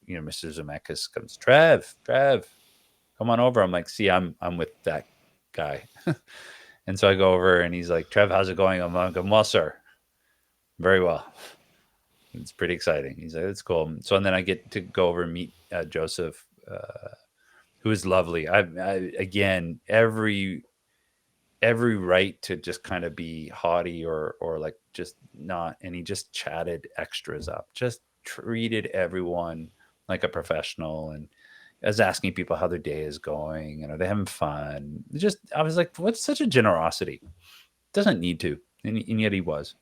Mr. Zemeckis comes, Trev, come on over. I'm like, see, I'm with that guy, and so I go over, and he's like, Trev, how's it going? I'm like, well, sir, very well. It's pretty exciting. He's like, that's cool. So and then I get to go over and meet Joseph, who is lovely. I again every right to just kind of be haughty or like just not, and he just chatted extras up, just treated everyone like a professional, and was asking people how their day is going and are they having fun. Just I was like, what's such a generosity? Doesn't need to, and yet he was.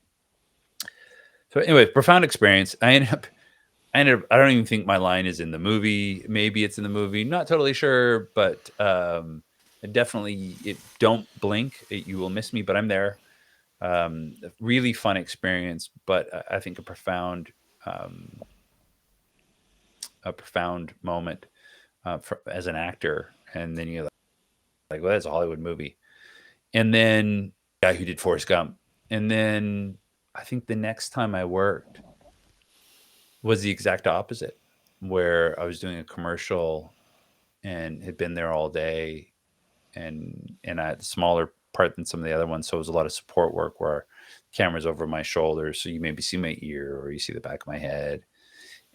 So anyway, profound experience. I don't even think my line is in the movie. Maybe it's in the movie. Not totally sure, but definitely don't blink. You will miss me, but I'm there. A really fun experience, but I think um, a profound moment as an actor. And then you're like, well, that's a Hollywood movie. And then guy who did Forrest Gump. And then I think the next time I worked was the exact opposite, where I was doing a commercial and had been there all day, and I had a smaller part than some of the other ones, so it was a lot of support work where cameras over my shoulders, so you maybe see my ear or you see the back of my head.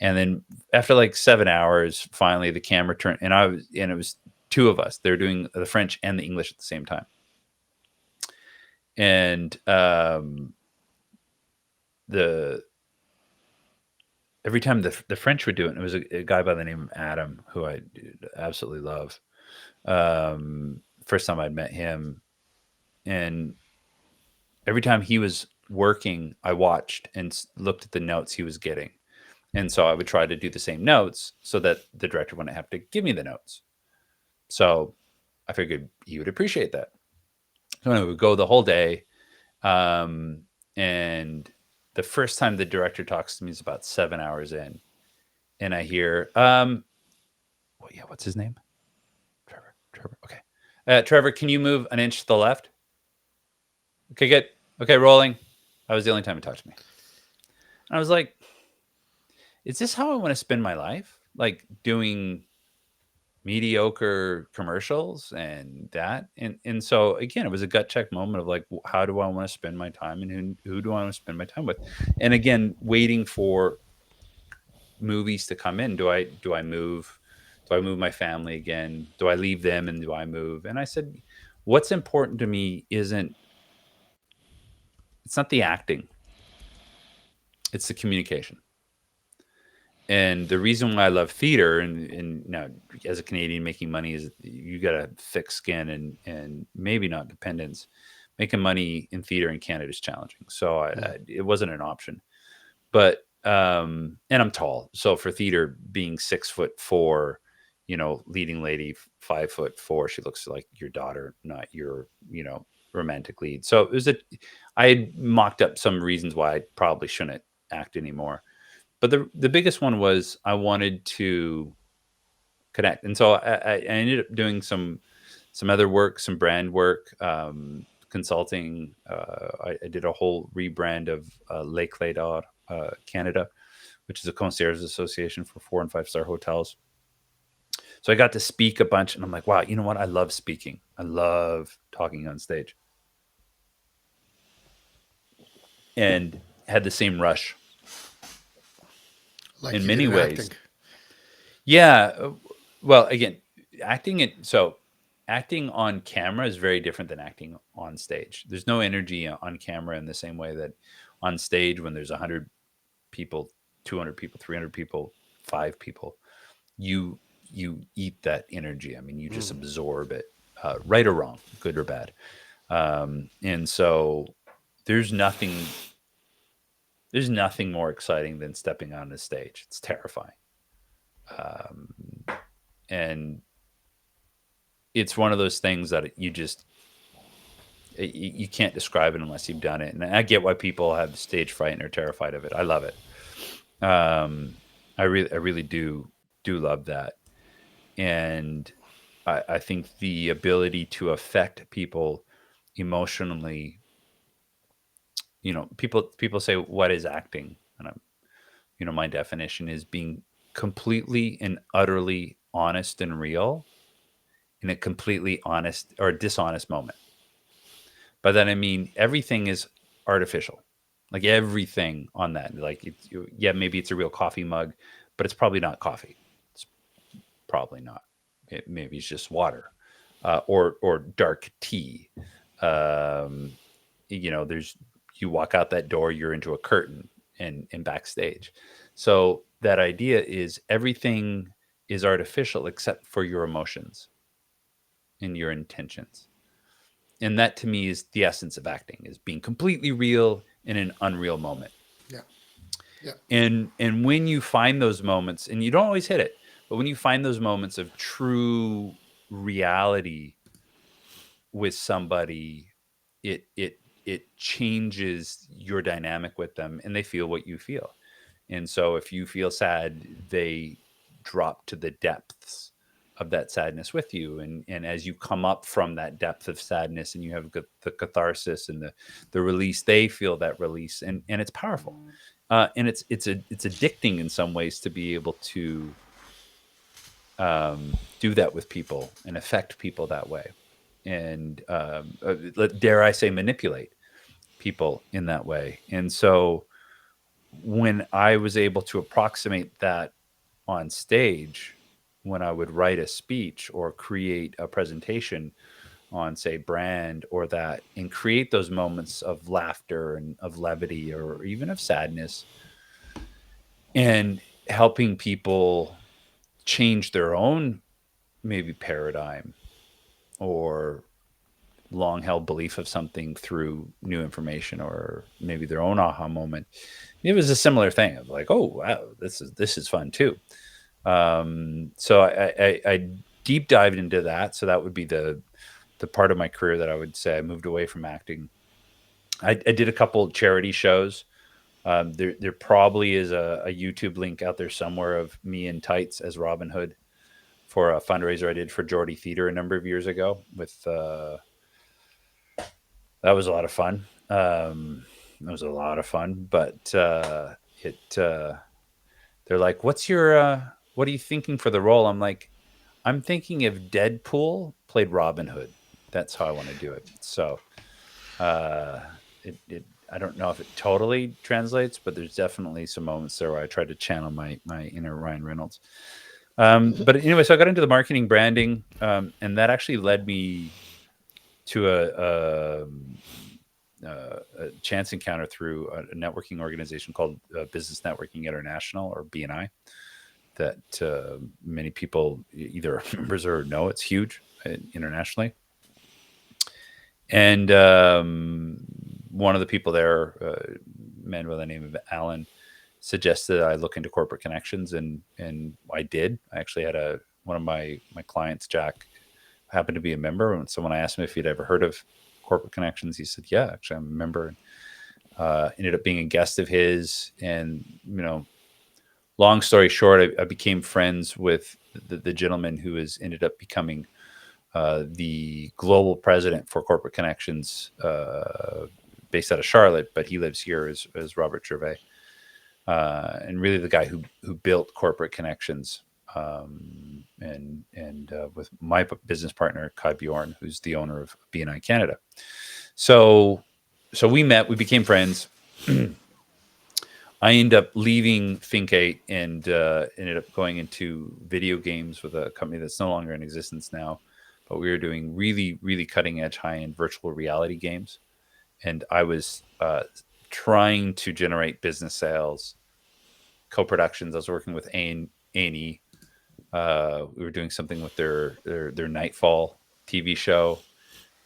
And then after like 7 hours, finally the camera turned, and it was two of us. They're doing the French and the English at the same time, and the every time the French would do it, and it was a guy by the name of Adam who I absolutely love. First time I'd met him, and every time he was working, I watched and looked at the notes he was getting, and so I would try to do the same notes so that the director wouldn't have to give me the notes. So I figured he would appreciate that. So anyway, we would go the whole day, um, and the first time the director talks to me is about 7 hours in, and I hear, well, yeah, what's his name? Trevor. Okay. Trevor, can you move an inch to the left? Okay, good. Okay, rolling. That was the only time he talked to me. And I was like, is this how I want to spend my life? Like doing mediocre commercials and that? And so again, it was a gut check moment of like, how do I want to spend my time, and who do I want to spend my time with? And again, waiting for movies to come in. Do I move? Do I move my family again? Do I leave them and do I move? And I said, what's important to me isn't, it's not the acting, it's the communication. And the reason why I love theater, and now as a Canadian making money, is you got a thick skin and maybe not dependence. Making money in theater in Canada is challenging, so it wasn't an option. But and I'm tall, so for theater, being 6'4", leading lady, 5'4", she looks like your daughter, not your romantic lead. So it was I had mocked up some reasons why I probably shouldn't act anymore, but the biggest one was I wanted to connect, and so I ended up doing some other work, some brand work, consulting. I did a whole rebrand of Lake Clédor, Canada, which is a concierge association for 4 and 5 star hotels. So I got to speak a bunch, and I'm like, wow, you know what? I love speaking. I love talking on stage, and had the same rush like in you did many in acting. ways. Yeah. Well, again, acting it so acting on camera is very different than acting on stage. There's no energy on camera in the same way that on stage, when there's 100 people, 200 people, 300 people, 5 people, you you eat that energy. I mean, you just absorb it, right or wrong, good or bad. And so there's nothing there's nothing more exciting than stepping on the stage. It's terrifying. Um, and it's one of those things that you can't describe it unless you've done it. And I get why people have stage fright and are terrified of it. I love it. I really do love that. And I think the ability to affect people emotionally, people say, what is acting? And my definition is being completely and utterly honest and real in a completely honest or dishonest moment. By that I mean everything is artificial. Like everything on that. Like yeah, maybe it's a real coffee mug, but it's probably not coffee. It's probably not. Maybe it's just water, or dark tea. Um, there's you walk out that door, you're into a curtain and backstage. So that idea is everything is artificial except for your emotions and your intentions. And that to me is the essence of acting, is being completely real in an unreal moment. Yeah. Yeah. And when you find those moments, and you don't always hit it, but when you find those moments of true reality with somebody, it changes your dynamic with them, and they feel what you feel. And so if you feel sad, they drop to the depths of that sadness with you. And as you come up from that depth of sadness and you have the catharsis and the release, they feel that release, and it's powerful. And it's addicting in some ways to be able to do that with people and affect people that way. And dare I say, manipulate people in that way. And so when I was able to approximate that on stage, when I would write a speech or create a presentation on, say, brand or that, and create those moments of laughter and of levity or even of sadness, and helping people change their own maybe paradigm or long held belief of something through new information or maybe their own aha moment. It was a similar thing of like, oh wow, this is fun too. So I deep dived into that. So that would be the part of my career that I would say I moved away from acting. I did a couple charity shows. There probably is a YouTube link out there somewhere of me in tights as Robin Hood for a fundraiser I did for Geordie Theatre a number of years ago. With that was a lot of fun. It was a lot of fun, but it they're like, what are you thinking for the role? I'm like, I'm thinking if Deadpool played Robin Hood. That's how I want to do it. So uh, it I don't know if it totally translates, but there's definitely some moments there where I tried to channel my inner Ryan Reynolds. But anyway, so I got into the marketing branding, and that actually led me to a chance encounter through a networking organization called Business Networking International, or BNI, that many people either are members or know. It's huge internationally. And one of the people there, a man by the name of Alan, suggested I look into corporate connections, and I did. I actually had one of my clients, Jack, happened to be a member, and so when I asked him if he'd ever heard of corporate connections, he said, "Yeah, actually, I'm a member." And ended up being a guest of his, and long story short, I became friends with the gentleman who has ended up becoming the global president for corporate connections, based out of Charlotte, but he lives here as Robert Gervais, and really the guy who built corporate connections, and with my business partner Kai Bjorn, who's the owner of BNI Canada. So we met, we became friends. I ended up leaving Think8 and ended up going into video games with a company that's no longer in existence now. But we were doing really, really cutting edge, high end virtual reality games. And I was trying to generate business sales, co productions. I was working with A&E. We were doing something with their Nightfall TV show,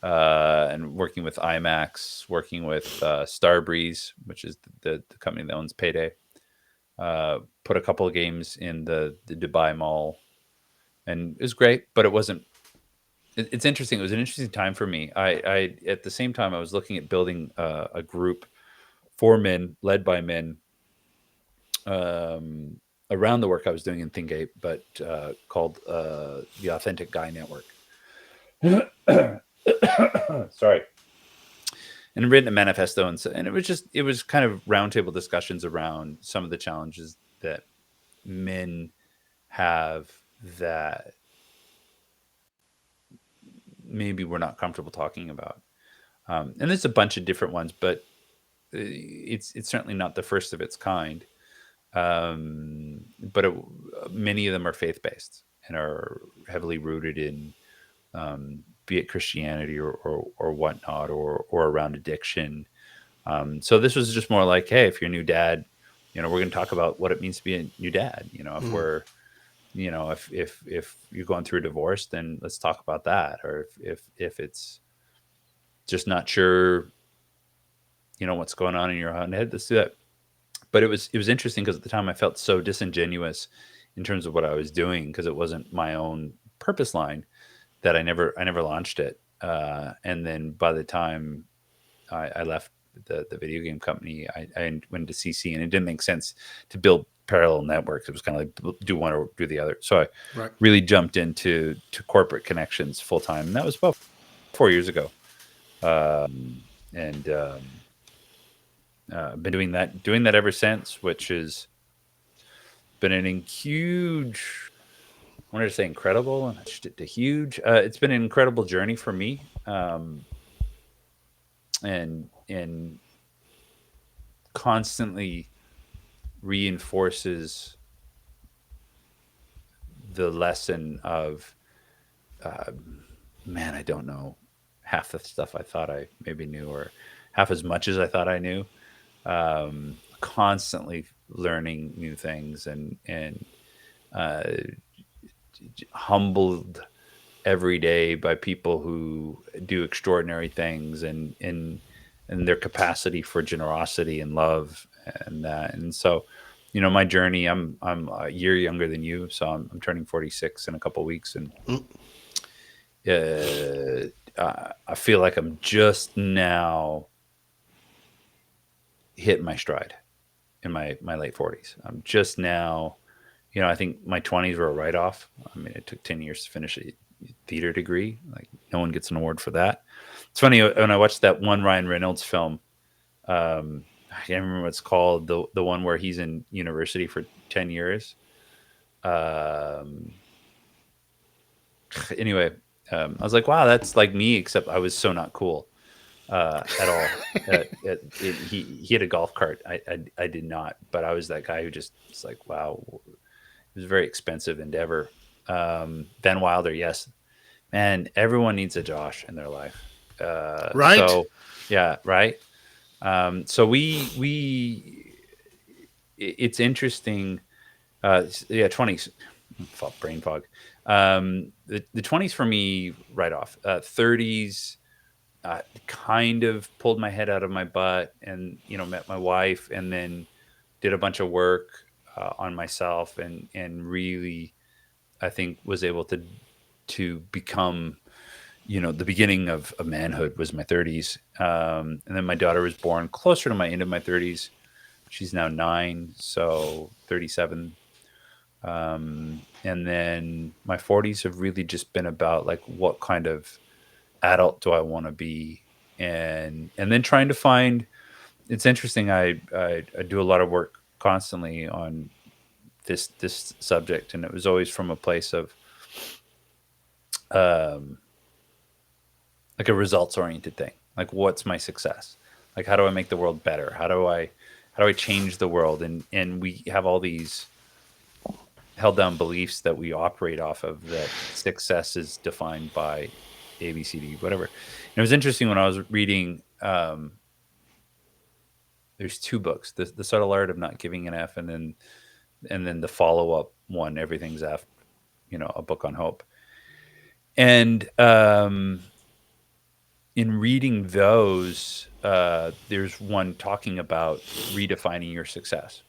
and working with IMAX, working with Starbreeze, which is the company that owns Payday. Put a couple of games in the Dubai Mall, and it was great, but it wasn't. It's interesting. It was an interesting time for me. I at the same time I was looking at building a group for men, led by men, um, around the work I was doing in Think8, but called the Authentic Guy Network. Sorry. and written a manifesto, and it was kind of roundtable discussions around some of the challenges that men have that maybe we're not comfortable talking about. And there's a bunch of different ones, but it's certainly not the first of its kind. But many of them are faith based and are heavily rooted in, be it Christianity or whatnot, or around addiction. So this was just more like, hey, if you're a new dad, we're going to talk about what it means to be a new dad. If Mm. we're, if you're going through a divorce, then let's talk about that. Or if it's just not sure, what's going on in your own head, let's do that. But it was interesting because at the time I felt so disingenuous in terms of what I was doing, because it wasn't my own purpose line, that I never launched it. And then by the time I left the video game company, I went to CC, and it didn't make sense to build parallel networks. It was kind of like do one or do the other. So I Right. really jumped into corporate connections full time, and that was about 4 years ago. And I've been doing that ever since, which has been an huge. I wanted to say incredible, and to huge. It's been an incredible journey for me, and constantly reinforces the lesson of, uh, man, I don't know half the stuff I thought I maybe knew, or half as much as I thought I knew. Constantly learning new things, and uh, humbled every day by people who do extraordinary things, and their capacity for generosity and love, and that. And so, my journey. I'm a year younger than you, so I'm turning 46 in a couple of weeks, and Mm. I feel like I'm just now hitting my stride in my late 40s. I'm just now. I think my 20s were a write off. I mean, it took 10 years to finish a theater degree. Like, no one gets an award for that. It's funny when I watched that one Ryan Reynolds film. I can't remember what it's called. The one where he's in university for 10 years. Um, anyway, I was like, wow, that's like me, except I was so not cool at all. He had a golf cart. I did not, but I was that guy who just was like, wow, it was a very expensive endeavor. Van Wilder, yes, man, everyone needs a Josh in their life. Right. So yeah, right. So we it's interesting. Yeah, 20s, brain fog. The 20s for me, right off. 30s, kind of pulled my head out of my butt, and met my wife, and then did a bunch of work on myself, and really, I think, was able to become, the beginning of manhood was my 30s. And then my daughter was born closer to my end of my 30s. She's now 9, so 37. And then my 40s have really just been about, like, what kind of adult do I want to be, and then trying to find. It's interesting. I do a lot of work constantly on this subject, and it was always from a place of, um, like, a results oriented thing. Like, what's my success? Like, how do I make the world better? How do I change the world? And we have all these held down beliefs that we operate off of, that success is defined by A, B, C, D, whatever. And it was interesting when I was reading. There's two books: the Subtle Art of Not Giving an F, and then the follow up one, Everything's F. A book on hope. And in reading those, there's one talking about redefining your success.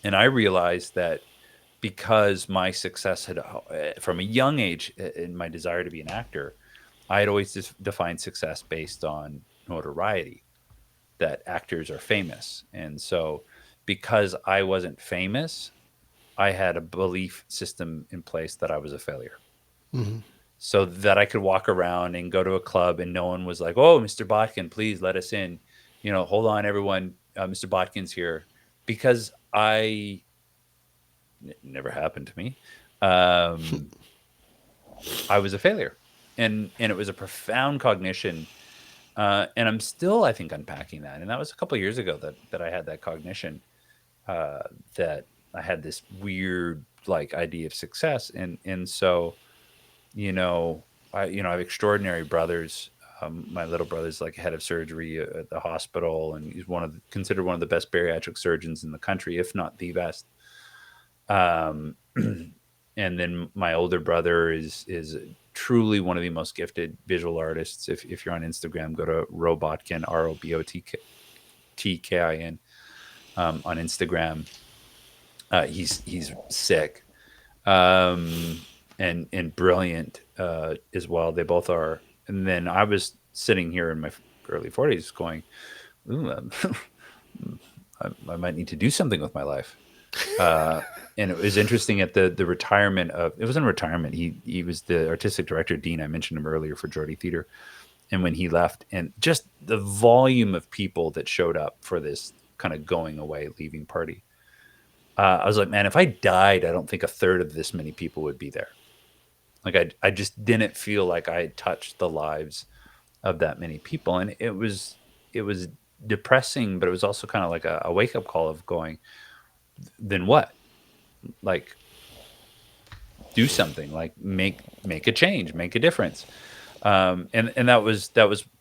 And I realized that, because my success had, from a young age, in my desire to be an actor, I had always just defined success based on notoriety, that actors are famous. And so, because I wasn't famous, I had a belief system in place that I was a failure. Hmm. so that I could walk around and go to a club and no one was like, "Oh, Mr. Botkin, please let us in." Hold on, everyone. Mr. Botkin's here, because never happened to me. Um, I was a failure, and it was a profound cognition. And I'm still, I think, unpacking that. And that was a couple of years ago that I had that cognition, uh, that I had this weird like idea of success, and so you know, I have extraordinary brothers. My little brother's like head of surgery at the hospital, and he's considered one of the best bariatric surgeons in the country, if not the best. Um, and then my older brother is truly one of the most gifted visual artists. If you're on Instagram, go to Robotkin, ROBOTKIN, on Instagram. He's sick, um, and brilliant, as well. They both are. And then I was sitting here in my early 40s, going, "Ooh, I might need to do something with my life." Uh, and it was interesting at the retirement of, it wasn't retirement. He was the artistic director, Dean. I mentioned him earlier for Geordie Theatre. And when he left, and just the volume of people that showed up for this kind of going away, leaving party, I was like, man, if I died, I don't think a third of this many people would be there. Like I just didn't feel like I had touched the lives of that many people, and it was depressing, but it was also kind of like a wake up call of going, then what? Like, do something, like make a change, make a difference. And that was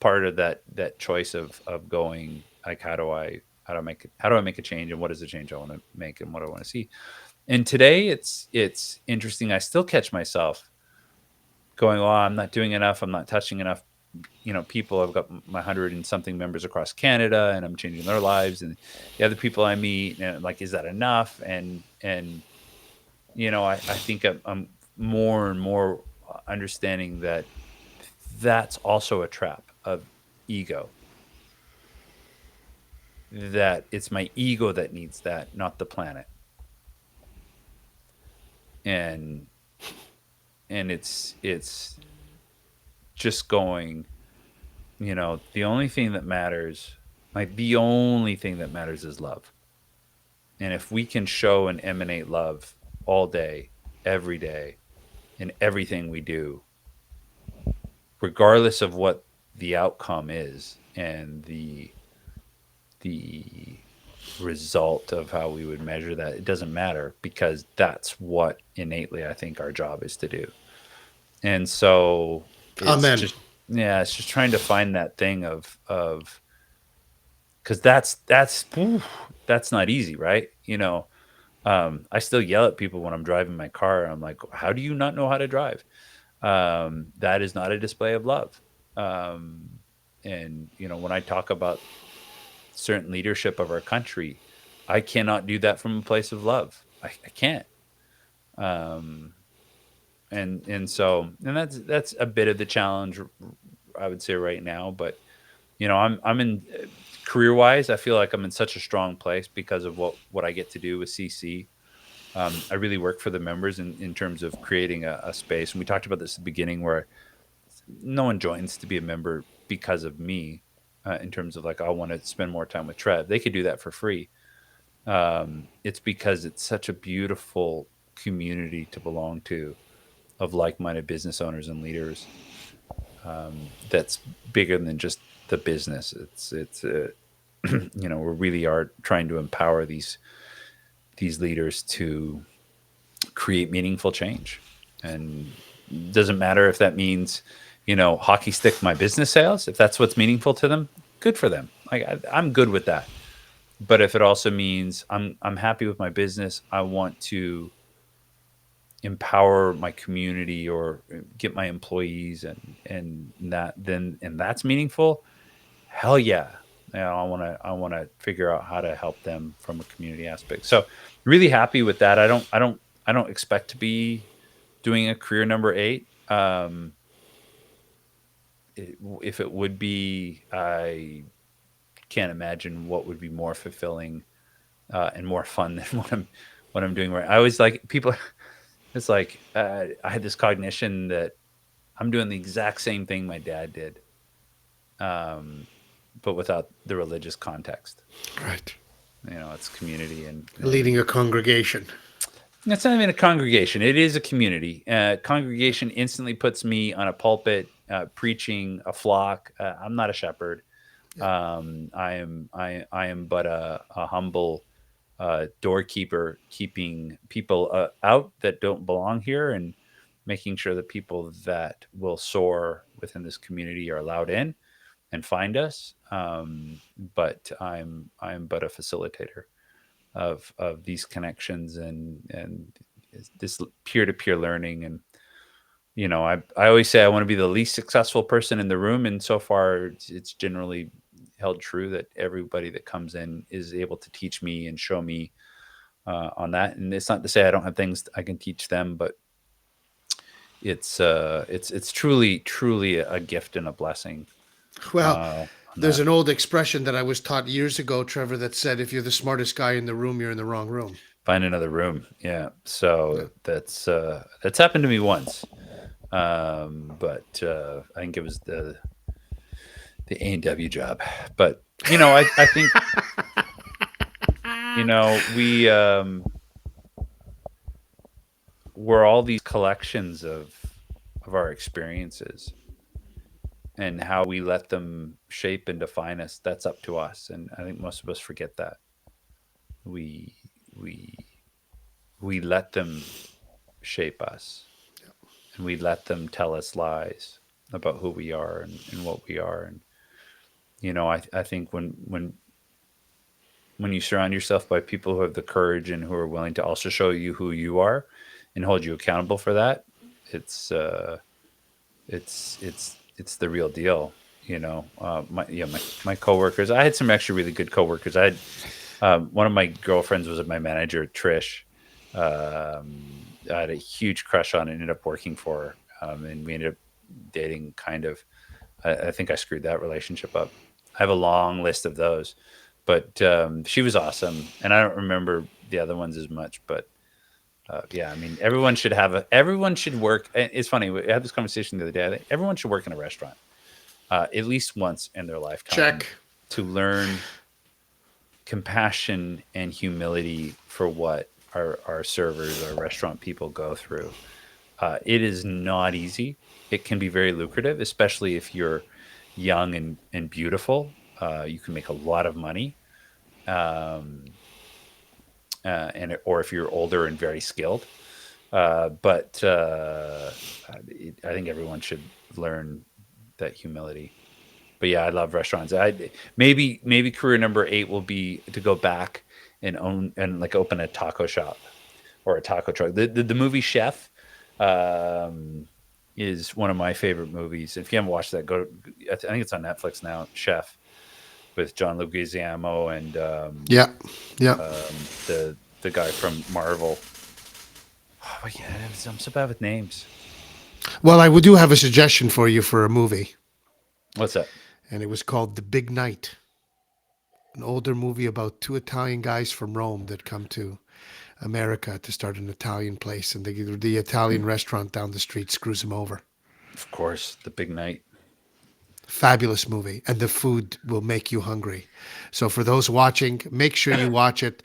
part of that choice of going, like, how do I make a change, and what is the change I want to make, and what I want to see. And today it's interesting. I still catch myself going, "Oh, I'm not doing enough. I'm not touching enough, people. I've got my 100 and something members across Canada, and I'm changing their lives, and the other people I meet, and like, is that enough?" And I think I'm more and more understanding that that's also a trap of ego. That it's my ego that needs that, not the planet. And it's just going, the only thing that matters, like the only thing that matters is love. And if we can show and emanate love all day, every day, in everything we do, regardless of what the outcome is and the result of how we would measure that, it doesn't matter, because that's what innately I think our job is to do. And so it's Amen. just, yeah, it's just trying to find that thing of because that's not easy, right? I still yell at people when I'm driving my car. I'm like, how do you not know how to drive? That is not a display of love. um, and when I talk about certain leadership of our country, I cannot do that from a place of love. I can't. um, and that's a bit of the challenge, I would say, right now. But I'm in, career wise, I feel like I'm in such a strong place because of what I get to do with CC. I really work for the members in terms of creating a space, and we talked about this at the beginning, where no one joins to be a member because of me. In terms of, like, I want to spend more time with Trev, they could do that for free. It's because it's such a beautiful community to belong to, of like-minded business owners and leaders, that's bigger than just the business. It's we really are trying to empower these leaders to create meaningful change. And it doesn't matter if that means, hockey stick my business sales. If that's what's meaningful to them, good for them. Like, I'm good with that. But if it also means I'm happy with my business, I want to empower my community, or get my employees, and that's meaningful. Hell yeah. I want to figure out how to help them from a community aspect. So really happy with that. I don't expect to be doing a career number 8. If it would be, I can't imagine what would be more fulfilling, and more fun than what I'm doing right. I always like people. It's like, I had this cognition that I'm doing the exact same thing my dad did, but without the religious context. Right. It's community, and Leading a congregation. it's not even a congregation. It is a community. Congregation instantly puts me on a pulpit, preaching a flock. I'm not a shepherd. Yeah. I am but a humble doorkeeper, keeping people out that don't belong here, and making sure that people that will soar within this community are allowed in and find us. But I'm but a facilitator of these connections, and this peer to peer learning. And I always say I want to be the least successful person in the room, and so far it's generally held true that everybody that comes in is able to teach me and show me on that. And it's not to say I don't have things I can teach them, but it's truly a gift and a blessing Well, on there's that. an old expression that I was taught years ago, Trevor, that said, if you're the smartest guy in the room, you're in the wrong room. Find another room, yeah. Yeah. So that's happened to me once, but I think it was the A&W job. But I think we we're all these collections of our experiences, and how we let them shape and define us. That's up to us, and I think most of us forget that we we we let them shape us, and we let them tell us lies about who we are, and what we are. And I think when you surround yourself by people who have the courage and who are willing to also show you who you are and hold you accountable for that, it's it's the real deal. My coworkers. I had some actually really good coworkers. I had one of my girlfriends was my manager, Trish. I had a huge crush on and ended up working for her, and we ended up dating. Kind of, I think I screwed that relationship up. I have a long list of those, but she was awesome, and I don't remember the other ones as much. But yeah, I mean, everyone should work. It's funny. We had this conversation the other day. I think everyone should work in a restaurant at least once in their lifetime, Check. to learn compassion and humility for what our servers, our restaurant people go through. It is not easy. It can be very lucrative, especially if you're young and beautiful. You can make a lot of money, um, or if you're older and very skilled. But I think everyone should learn that humility. But yeah, I love restaurants. Maybe career number 8 will be to go back and own and like open a taco shop or a taco truck. The movie Chef is one of my favorite movies. If you haven't watched that, go. I think it's on Netflix now. Chef with John Leguizamo and Yeah. Yeah. the guy from Marvel. Oh yeah, I'm so bad with names. Well, I do have a suggestion for you for a movie, What's that? and it was called The Big Night, an older movie about two Italian guys from Rome that come to America to start an Italian place, and the Italian restaurant down the street screws them over. Of course, The Big Night. Fabulous movie, and the food will make you hungry. So for those watching, make sure you watch it.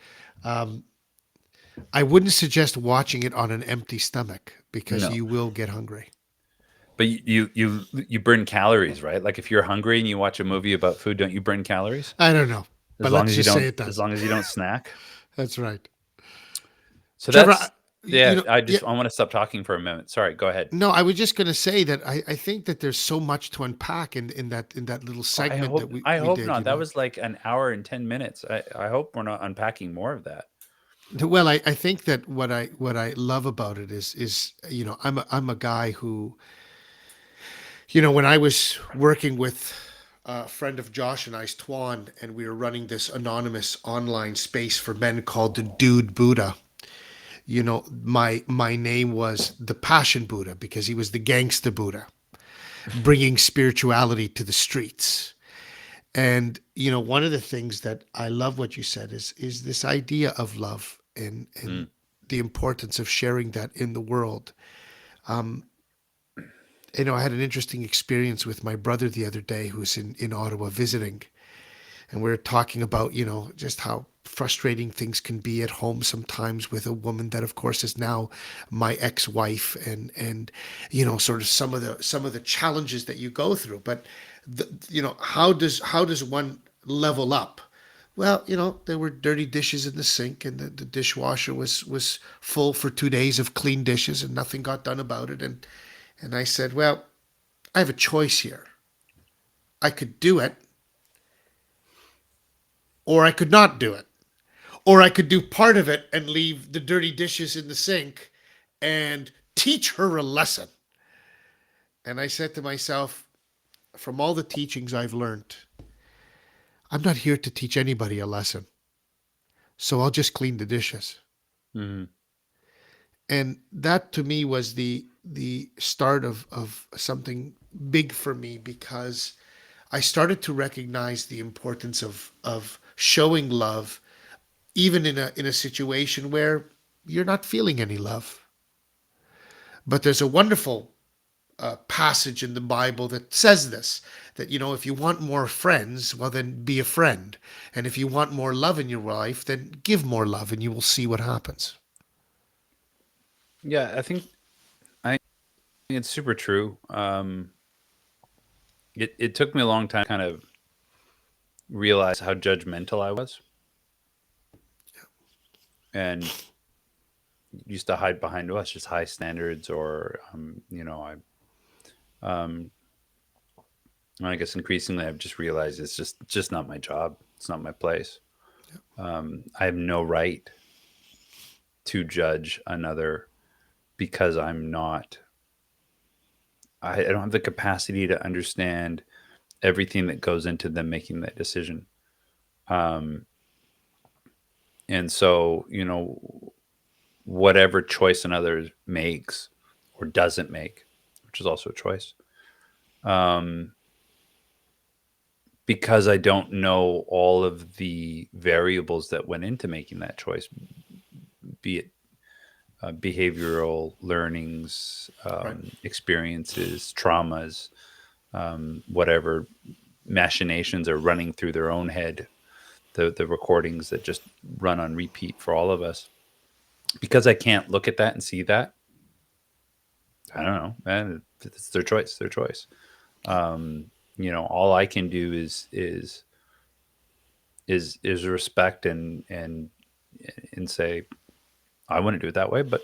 I wouldn't suggest watching it on an empty stomach because No. you will get hungry. But you burn calories, right? Like if you're hungry and you watch a movie about food, don't you burn calories? I don't know, As but long let's as you just say don't it as does. long as you don't snack. That's right. So Trevor, that's you yeah, know, yeah, I want to stop talking for a minute. Sorry, go ahead. no, I was just going to say that I think that there's so much to unpack in that little Oh, segment that I we hope did. not. That was like an hour and 10 minutes. I hope we're not unpacking more of that. Well, I think that what I love about it is I'm a guy who when I was working with a friend of Josh and I's, Twan, and we were running this anonymous online space for men called the Dude Buddha. My name was the Passion Buddha because he was the gangster Buddha, bringing spirituality to the streets. And one of the things that I love what you said is this idea of love and Mm, the importance of sharing that in the world. I had an interesting experience with my brother the other day who's in Ottawa visiting. And we are talking about, just how frustrating things can be at home sometimes with a woman that of course is now my ex-wife, and sort of some of the challenges that you go through. But how does one level up? Well, there were dirty dishes in the sink, and the dishwasher was full for 2 days of clean dishes, and nothing got done about it. And I said, well, I have a choice here. I could do it, or I could not do it. Or I could do part of it and leave the dirty dishes in the sink and teach her a lesson. And I said to myself, from all the teachings I've learned, I'm not here to teach anybody a lesson. So I'll just clean the dishes. Hmm. And that to me was the start of something big for me, because I started to recognize the importance of showing love even in a situation where you're not feeling any love. But there's a wonderful passage in the Bible that says this, that, if you want more friends, well, then be a friend. And if you want more love in your life, then give more love and you will see what happens. Yeah, I think it's super true. It took me a long time to kind of realize how judgmental I was, and used to hide behind, us just high standards, or um, I guess increasingly I've just realized it's just not my job. It's not my place. I have no right to judge another because I don't have the capacity to understand everything that goes into them making that decision. Um, and so, whatever choice another makes or doesn't make, which is also a choice, um, because I don't know all of the variables that went into making that choice, be it behavioral learnings, Right. experiences, traumas, whatever machinations are running through their own head, the recordings that just run on repeat for all of us. Because I can't look at that and see that, I don't know, man. It's their choice. Their choice. Um, all I can do is respect and say I wouldn't do it that way, but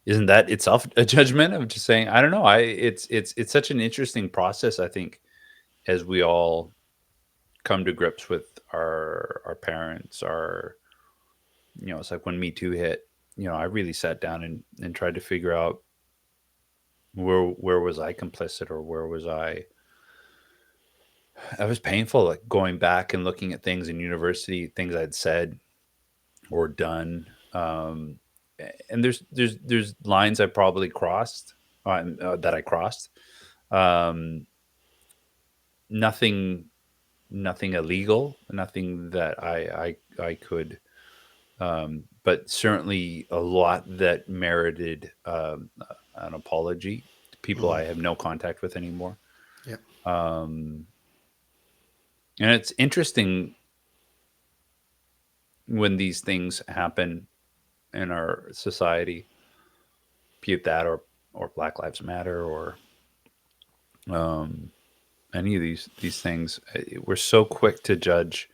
isn't that itself a judgment of just saying I don't know? It's such an interesting process. I think as we all come to grips with our parents, it's like when Me Too hit. I really sat down and tried to figure out where was I complicit, or where was I. It was painful, like going back and looking at things in university, things I'd said or done. And there's lines I probably crossed, that I crossed. Um, nothing nothing illegal, nothing that I could, but certainly a lot that merited an apology to people Mm. I have no contact with anymore. Yeah. Um, and it's interesting when these things happen in our society, be it that or Black Lives Matter, or um, any of these things. We're so quick to judge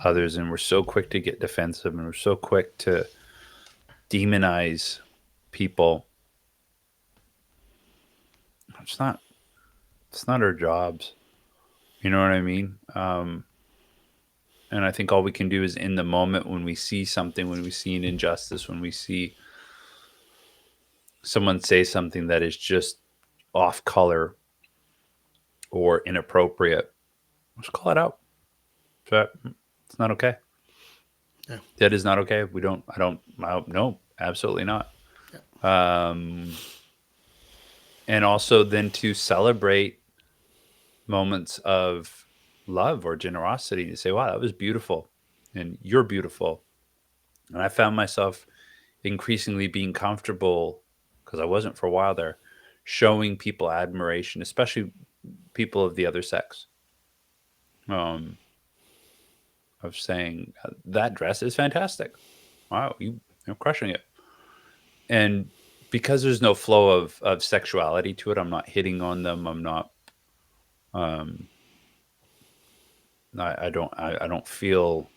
others, and we're so quick to get defensive, and we're so quick to demonize people. It's not it's not our jobs. You know what I mean? And I think all we can do is in the moment, when we see something, when we see an injustice, when we see someone say something that is just off color or inappropriate, just call it out. So it's not okay. Yeah. That is not okay. I don't, no, absolutely not. Yeah. Um, and also then to celebrate moments of love or generosity, to say, wow, that was beautiful, and you're beautiful. And I found myself increasingly being comfortable, because I wasn't for a while there, showing people admiration, especially people of the other sex, um, of saying that dress is fantastic. Wow, you're crushing it. And because there's no flow of sexuality to it, I'm not hitting on them. I'm not. Um, I don't feel.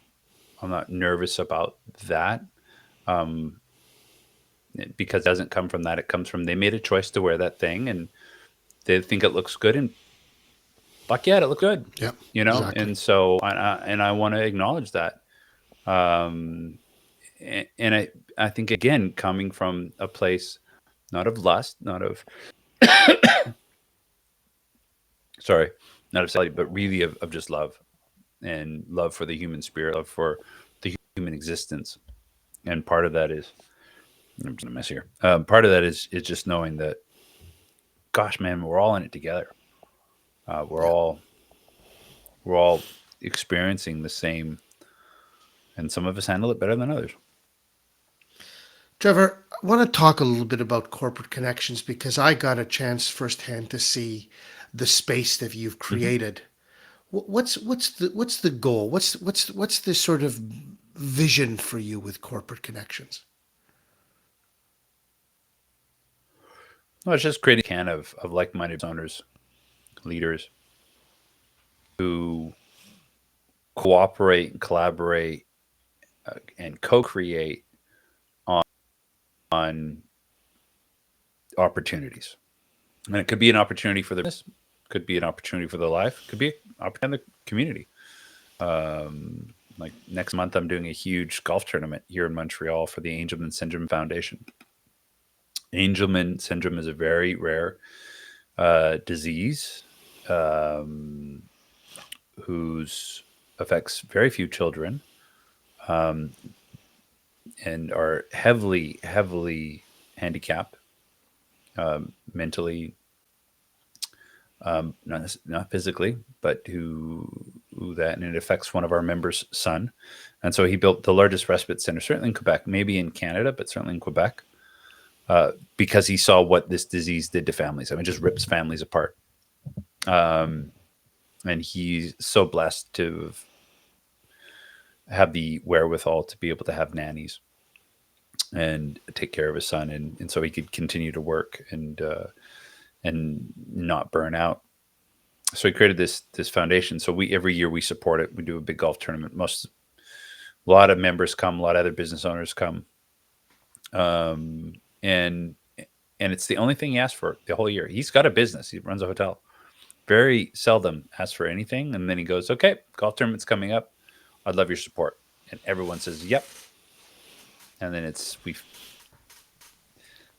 I'm not nervous about that. Um, because it doesn't come from that. It comes from they made a choice to wear that thing and they think it looks good, and fuck yeah, it looks good, Yeah, you know. exactly. And so I want to acknowledge that. Um, and I think again coming from a place not of lust, not of sorry, not of sexuality, but really of just love and love for the human spirit, love for the human existence. And part of that is I'm just gonna mess here. Part of that is just knowing that, gosh, man, we're all in it together. Uh, we're Yeah. all we're all experiencing the same, and some of us handle it better than others. Trevor, I want to talk a little bit about corporate connections because I got a chance firsthand to see the space that you've Hmm. created. What's the goal? What's the sort of vision for you with corporate connections? Well, it's just creating a can of like-minded owners, leaders who cooperate and collaborate and co-create on opportunities. And it could be an opportunity for the business, could be an opportunity for the life, could be an opportunity in the community. Like next month, I'm doing a huge golf tournament here in Montreal for the Angelman Syndrome Foundation. Angelman syndrome is a very rare disease, um, whose affects very few children, um, and are heavily handicapped, mentally, not physically, but who that, and it affects one of our members' son. And so he built the largest respite center, certainly in Quebec, maybe in Canada, but certainly in Quebec, because he saw what this disease did to families. I mean, it just rips families apart. Um, and he's so blessed to have the wherewithal to be able to have nannies and take care of his son, and so he could continue to work and not burn out. So he created this foundation. So we every year we support it. We do a big golf tournament. A lot of members come, a lot of other business owners come, um, and and it's the only thing he asked for the whole year. He's got a business. He runs a hotel. Very seldom asks for anything, and then he goes, "Okay, golf tournament's coming up. I'd love your support." And everyone says, "Yep." And then we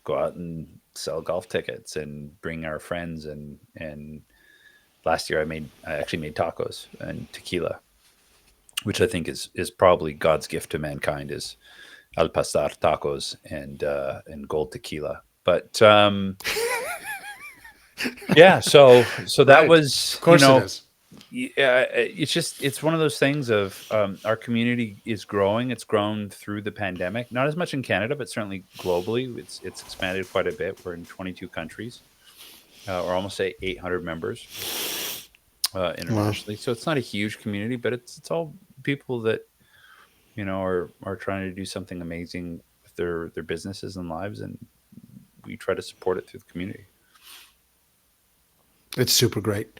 go out and sell golf tickets and bring our friends, and last year I actually made tacos and tequila, which I think is probably God's gift to mankind, is al pastor tacos and gold tequila. But yeah, so that Right. was, Of course it is. yeah, it's one of those things of, our community is growing. It's grown through the pandemic, not as much in Canada, but certainly globally. It's expanded quite a bit. We're in 22 countries, or almost say 800 members, Well, internationally. So it's not a huge community, but it's all people that are trying to do something amazing with their businesses and lives, and we try to support it through the community. it's super great.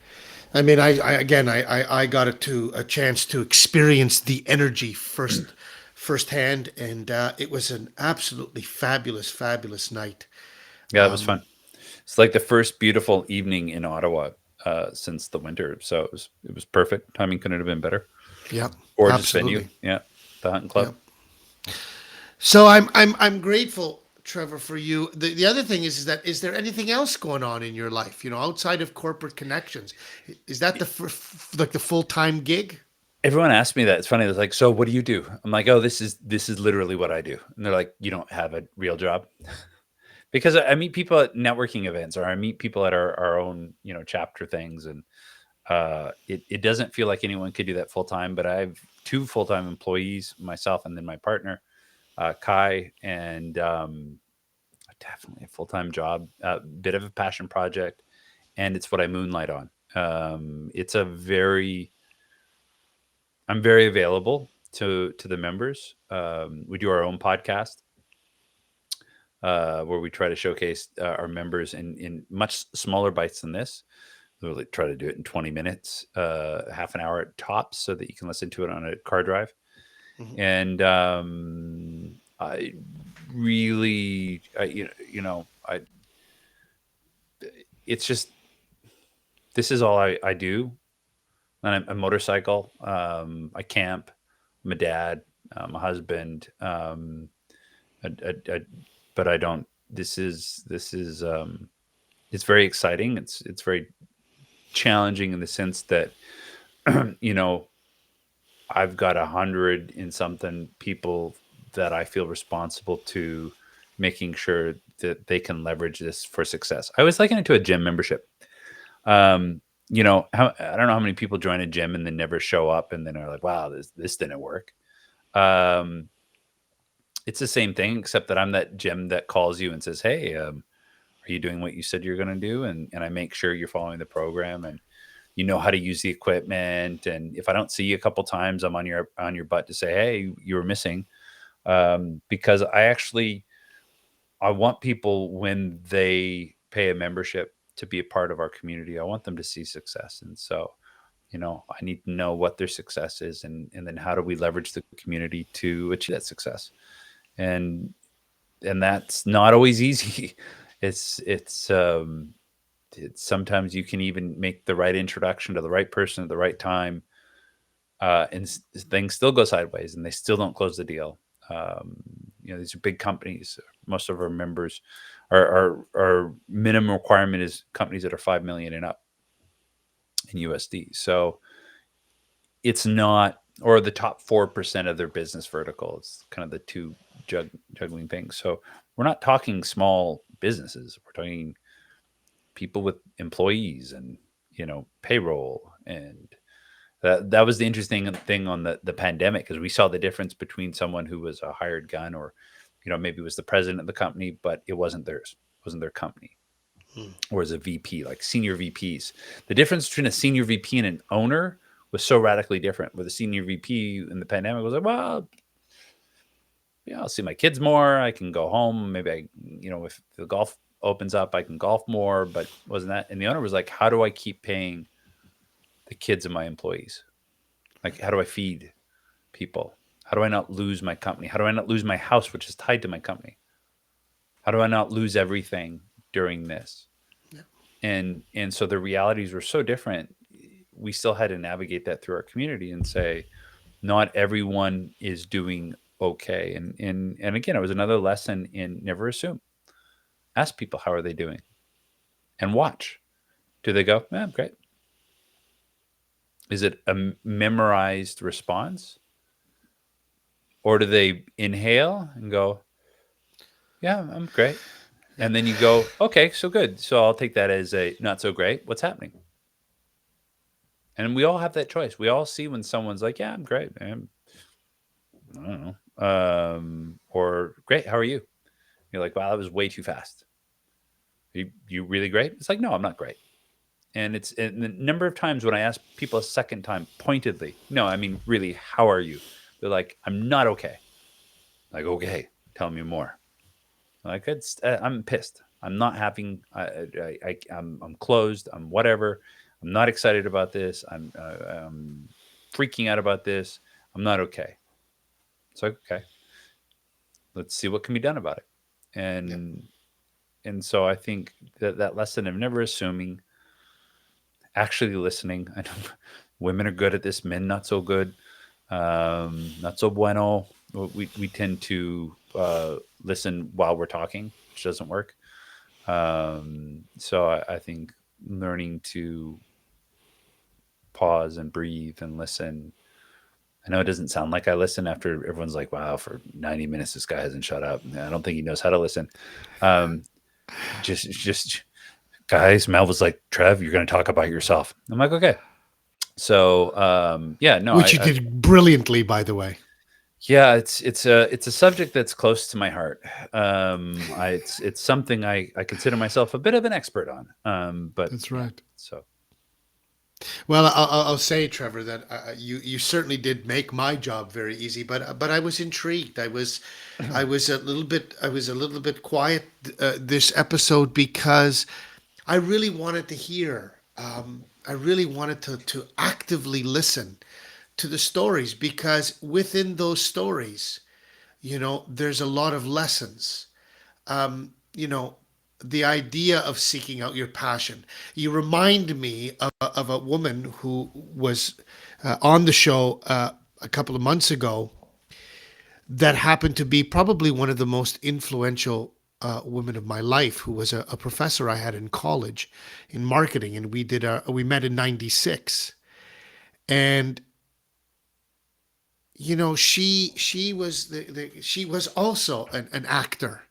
I mean, I got a chance to experience the energy firsthand, and it was an absolutely fabulous night. Yeah, that was fun. It's like the first beautiful evening in Ottawa since the winter, so it was perfect. Timing couldn't have been better. Yep, Gorgeous venue, absolutely. yeah, the Hunting Club. Yep. So I'm grateful, Trevor, for you. The other thing is that is there anything else going on in your life? You know, outside of corporate connections, is that like the full time gig? Everyone asks me that. It's funny. It's like, so what do you do? I'm like, oh, this is literally what I do. And they're like, you don't have a real job? Because I meet people at networking events, or I meet people at our own chapter things, and it doesn't feel like anyone could do that full time. But I have two full time employees, myself and then my partner, Kai, and definitely a full-time job, a bit of a passion project, and it's what I moonlight on. It's a very I'm very available to the members. We do our own podcast where we try to showcase our members in much smaller bites than this. We really try to do it in 20 minutes, half an hour at tops, so that you can listen to it on a car drive. Mhm. And I really, it's just this is all I do. And I'm a motorcycle. I camp. I'm a dad. I'm a husband. I, but I don't. This is it's very exciting. It's very challenging in the sense that you know I've got 100 and something people that I feel responsible to making sure that they can leverage this for success. I always liken it to a gym membership. Um, I don't know how many people join a gym and then never show up and then are like, wow, this didn't work. Um, it's the same thing, except that I'm that gym that calls you and says, hey, are you doing what you said you're going to do? And I make sure you're following the program and you know how to use the equipment. And if I don't see you a couple times, I'm on your butt to say, hey, you were missing. Because I want people, when they pay a membership to be a part of our community, I want them to see success. And so, I need to know what their success is, and then how do we leverage the community to achieve that success. And that's not always easy. It's sometimes you can even make the right introduction to the right person at the right time, and things still go sideways, and they still don't close the deal. Um, these are big companies. Most of our members, our minimum requirement is companies that are 5 million and up in USD. So it's not, or the top 4% of their business vertical. It's kind of the two juggling things. So we're not talking small businesses. We're talking people with employees and payroll. And that was the interesting thing on the pandemic, because we saw the difference between someone who was a hired gun, or maybe was the president of the company, but it wasn't theirs, it wasn't their company, Mm. or as a VP, like senior VPs. The difference between a senior VP and an owner was so radically different. Where the senior VP in the pandemic was like, well, yeah, I'll see my kids more. I can go home. Maybe if the golf opens up, I can golf more. But wasn't that? And the owner was like, how do I keep paying the kids of my employees? Like, how do I feed people? How do I not lose my company? How do I not lose my house, which is tied to my company? How do I not lose everything during this? Yeah. And so the realities were so different. We still had to navigate that through our community and say, not everyone is doing okay. And again, it was another lesson in never assume. Ask people, how are they doing? And watch. Do they go, great? Is it a memorized response? Or do they inhale and go, yeah, I'm great? Yeah. And then you go, okay, so good. So I'll take that as a not so great. What's happening? And we all have that choice. We all see when someone's like, yeah, I'm great. I don't know. Or great, how are you? You're like, wow, that was way too fast. You really great? It's like, no, I'm not great. And the number of times when I ask people a second time pointedly, no, I mean, really, how are you? They're like, I'm not okay. Like, okay, tell me more. Like, I'm pissed. I'm not having. I'm closed. I'm whatever. I'm not excited about this. I'm freaking out about this. I'm not okay. It's like, okay, let's see what can be done about it. Yeah. And so I think that lesson of never assuming, actually listening. I know women are good at this, men not so good, not so bueno. We tend to listen while we're talking, which doesn't work. So I think learning to pause and breathe and listen. I know it doesn't sound like I listen after everyone's like, wow, for 90 minutes, this guy hasn't shut up. I don't think he knows how to listen. Um, just guys, Mel was like, Trev, you're going to talk about yourself. I'm like, okay. So, yeah, no, Which you did brilliantly, by the way. Yeah, it's a subject that's close to my heart. It's something I consider myself a bit of an expert on. But That's yeah, right. so Well, I'll say, Trevor, that you certainly did make my job very easy, but I was intrigued. I was a little bit quiet this episode because I really wanted to hear. I really wanted to actively listen to the stories because within those stories, there's a lot of lessons. You know, the idea of seeking out your passion. You remind me of a woman who was on the show a couple of months ago that happened to be probably one of the most influential women of my life, who was a professor I had in college in marketing, and we met in '96, and she was also an actor,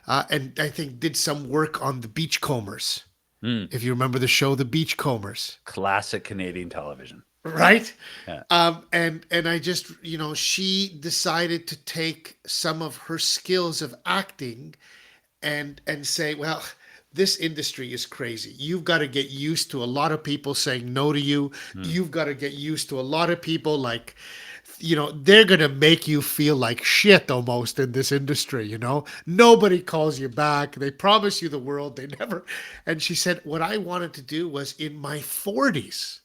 and I think did some work on the Beachcombers. mm, If you remember the show, The Beachcombers, classic Canadian television. right? Yeah. And I just, she decided to take some of her skills of acting and say, well, this industry is crazy. You've got to get used to a lot of people saying no to you. Mm. You've got to get used to a lot of people like, they're going to make you feel like shit almost in this industry, Nobody calls you back. They promise you the world. They never. And she said, what I wanted to do was in my 40s,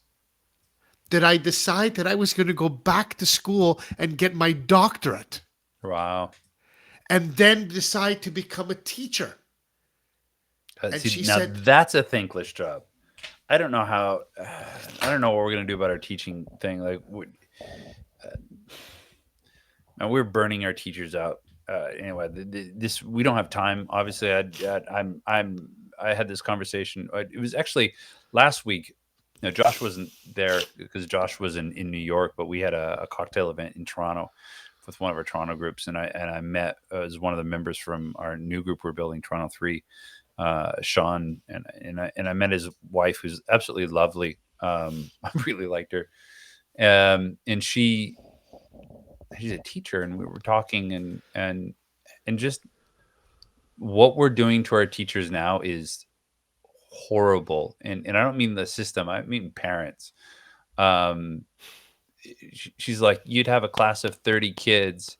did I decide that I was going to go back to school and get my doctorate Wow. and then decide to become a teacher. And See, she now said, that's a thankless job. I don't know how. I don't know what we're gonna do about our teaching thing. Like, and we're burning our teachers out. Anyway, this we don't have time. Obviously, I had this conversation. It was actually last week. No, Josh wasn't there because Josh was in New York, but we had a cocktail event in Toronto with one of our Toronto groups, and I met as one of the members from our new group we're building, Toronto 3, Sean, and I met his wife, who's absolutely lovely. I really liked her, and she's a teacher, and we were talking, and just what we're doing to our teachers now is horrible, and I don't mean the system, I mean parents. Um, she's like, you'd have a class of 30 kids,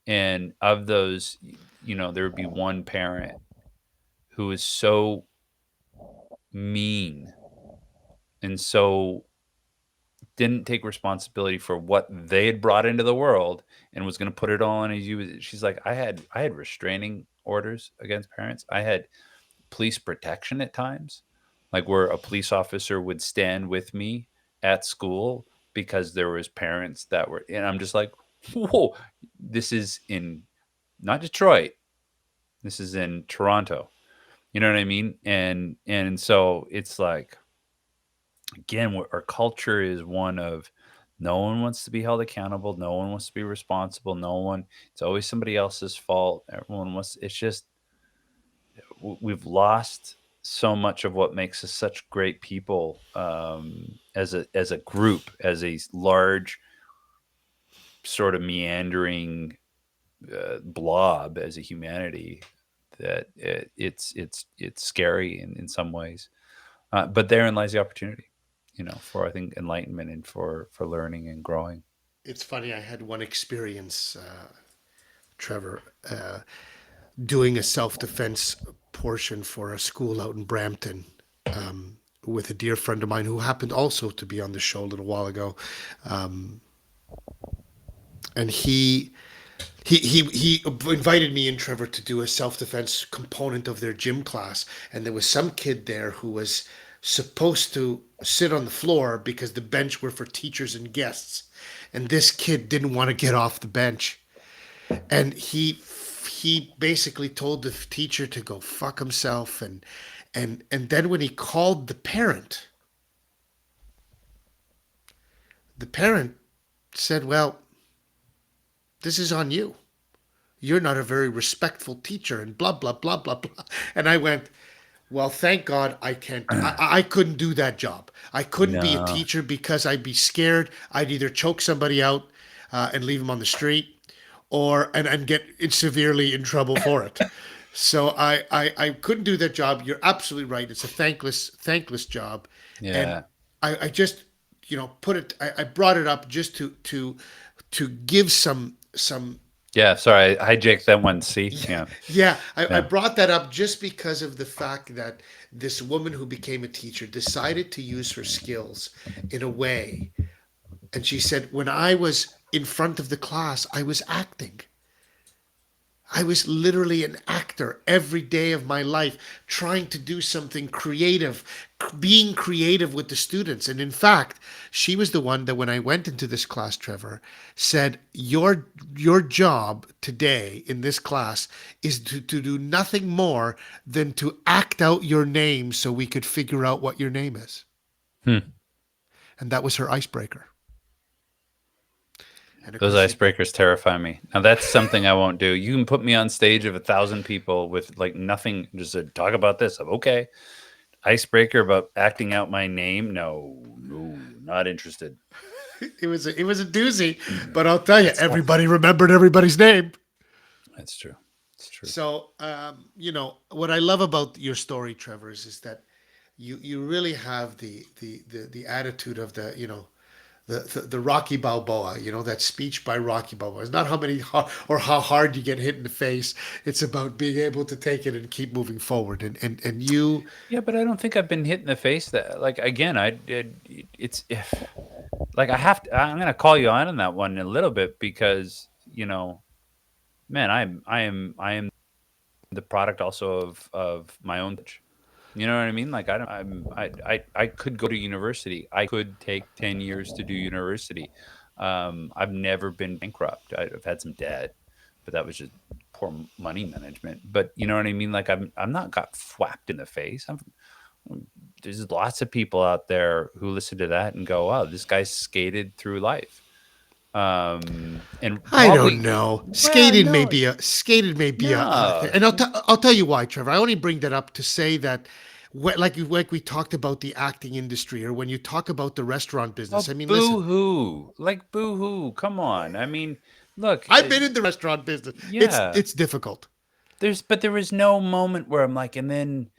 and of those, there would be one parent who is so mean and so didn't take responsibility for what they had brought into the world and was going to put it all on as you. She's like, I had restraining orders against parents. I had police protection at times, like where a police officer would stand with me at school because there was parents that were, and I'm just like, whoa, this is in not Detroit, this is in Toronto. You know what I mean? And so it's like, again, our culture is one of no one wants to be held accountable, no one wants to be responsible, no one. It's always somebody else's fault. Everyone wants. It's just we've lost so much of what makes us such great people, as a group, as a large sort of meandering blob, as a humanity, that it's scary in some ways. But therein lies the opportunity, for, I think, enlightenment and for learning and growing. it's funny, I had one experience, Trevor, doing a self defense portion for a school out in Brampton with a dear friend of mine who happened also to be on the show a little while ago. And he invited me and Trevor to do a self defense component of their gym class, and there was some kid there who was supposed to sit on the floor because the bench were for teachers and guests, and this kid didn't want to get off the bench, and he basically told the teacher to go fuck himself, and then when he called the parent said, well, this is on you. You're not a very respectful teacher, and blah blah blah blah blah. And I went, well, thank God I can't. I couldn't do that job. I couldn't be a No. teacher because I'd be scared. I'd either choke somebody out and leave them on the street, and get severely in trouble for it. So I couldn't do that job. You're absolutely right. It's a thankless job, and Yeah. I just put it. I brought it up just to give some. Yeah. Sorry, I hijacked that one. See? Yeah. Yeah, I Yeah. brought that up just because of the fact that this woman who became a teacher decided to use her skills in a way. And she said, when I was in front of the class, I was acting. I was literally an actor every day of my life, trying to do something creative, being creative with the students. And in fact, she was the one that when I went into this class, Trevor, said, your job today in this class is to do nothing more than to act out your name so we could figure out what your name is. Hmm. And that was her icebreaker. And of Those course, she, icebreakers terrify me. Now that's something I won't do. You can put me on stage of 1,000 people with like nothing, just to talk about this. I'm okay. Icebreaker about acting out my name? No, no, not interested. it was a doozy, No, but I'll tell you, that's everybody remembered everybody's name. that's true. It's true. So, what I love about your story, Trevor, is that you really have the attitude of the Rocky Balboa. That speech by Rocky Balboa. It's not or how hard you get hit in the face. It's about being able to take it and keep moving forward. And you, Yeah, but I don't think I've been hit in the face that like again, I did it's if like I have to I'm gonna call you on that one a little bit because, man, I am the product also of my own touch. You know what I mean? Like I don't I could go to university. I could take 10 years to do university. I've never been bankrupt. I've had some debt, but that was just poor money management. But you know what I mean? Like I'm not got whacked in the face. There's lots of people out there who listen to that and go, "Wow, this guy skated through life." And I don't probably, know. well, no, Skated may be a thing, no, and I'll tell you why, Trevor. I only bring that up to say that, like we talked about the acting industry, or when you talk about the restaurant business. oh, I mean, listen, boo hoo, like boo hoo. Come on. I mean, look, I've been in the restaurant business. It's yeah. it's difficult. But there was no moment where I'm like, and then,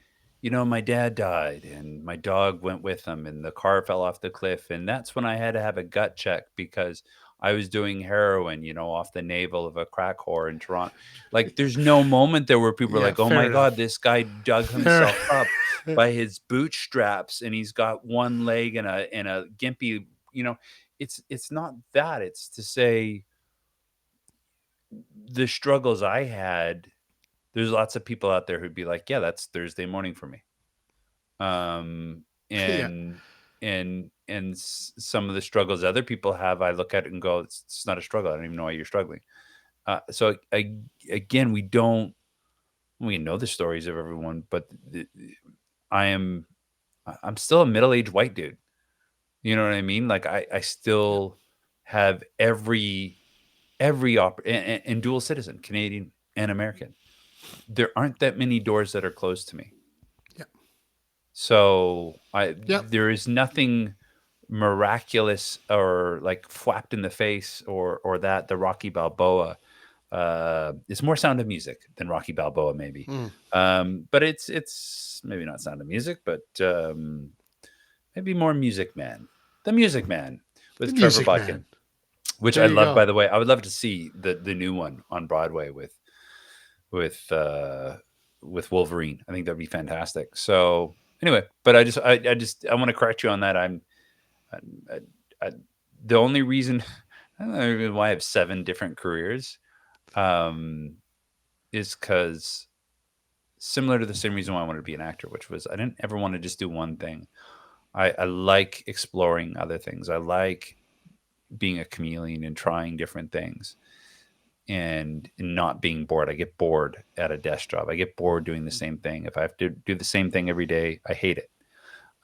my dad died and my dog went with him and the car fell off the cliff. And that's when I had to have a gut check because I was doing heroin, off the navel of a crack whore in Toronto. Like, there's no moment there where people are Yeah, like, oh fair my God, enough. this guy dug Fair. himself up by his bootstraps and he's got one leg and a gimpy, it's not that. It's to say the struggles I had, there's lots of people out there who'd be like, "Yeah, that's Thursday morning for me." Um, Yeah. and some of the struggles other people have, I look at it and go, "It's not a struggle. I don't even know why you're struggling." So again, we know the stories of everyone, but I am I'm still a middle-aged white dude. You know what I mean? Like I Yeah. still have and dual citizen, Canadian and American. There aren't that many doors that are closed to me. Yeah. So Yeah. there is nothing miraculous or like flapped in the face or that the Rocky Balboa. It's more Sound of Music than Rocky Balboa, maybe. Mm. But it's maybe not Sound of Music, but maybe more Music Man, the Music Man The with Trevor Music Man. Botkin, which There I you love. By go. the way, I would love to see the new one on Broadway with uh with Wolverine. I think that'd be fantastic. So anyway, but I want to correct you on that. I, I, the only reason I don't know even why I have 7 different careers um, is because similar to the same reason why I wanted to be an actor, which was I didn't ever want to just do one thing. I like exploring other things. I like being a chameleon and trying different things and not being bored. I get bored at a desk job. I get bored doing the same thing. If I have to do the same thing every day, I hate it.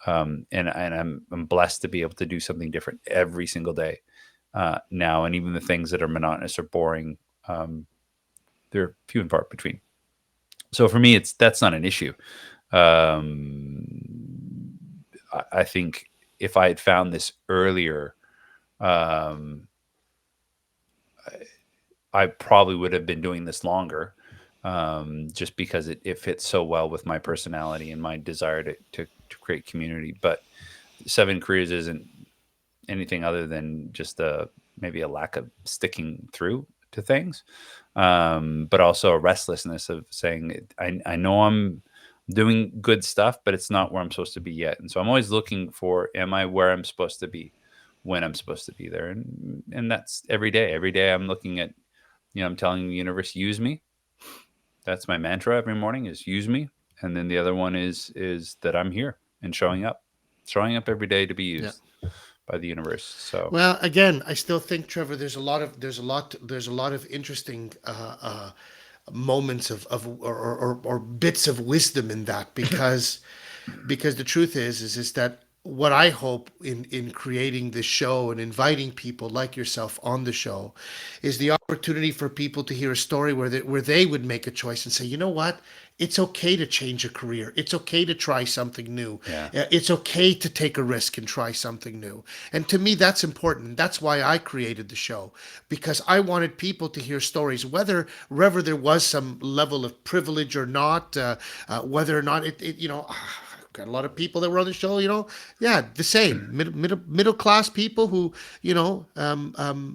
And I'm blessed to be able to do something different every single day now. And even the things that are monotonous or boring, they're few and far between. So for me, that's not an issue. I think if I had found this earlier, um, I probably would have been doing this longer, just because it fits so well with my personality and my desire to create community. But 7 careers isn't anything other than just maybe a lack of sticking through to things, but also a restlessness of saying, I know I'm doing good stuff, but it's not where I'm supposed to be yet. And so I'm always looking for, am I where I'm supposed to be when I'm supposed to be there? And that's every day. Every day I'm looking at, I'm telling the universe, use me. That's my mantra every morning, is use me. And then the other one is that I'm here and showing up every day to be Yeah. used by the universe. So Well, again, I still think, Trevor, there's a lot of interesting moments or bits of wisdom in that, because the truth is that what I hope in creating this show and inviting people like yourself on the show is the opportunity for people to hear a story where they would make a choice and say, you know what, it's okay to change a career. It's okay to try something new. yeah. It's okay to take a risk and try something new. And to me, that's important. That's why I created the show, because I wanted people to hear stories, whether there was some level of privilege or not, whether or not got a lot of people that were on the show, yeah, the same middle class people who,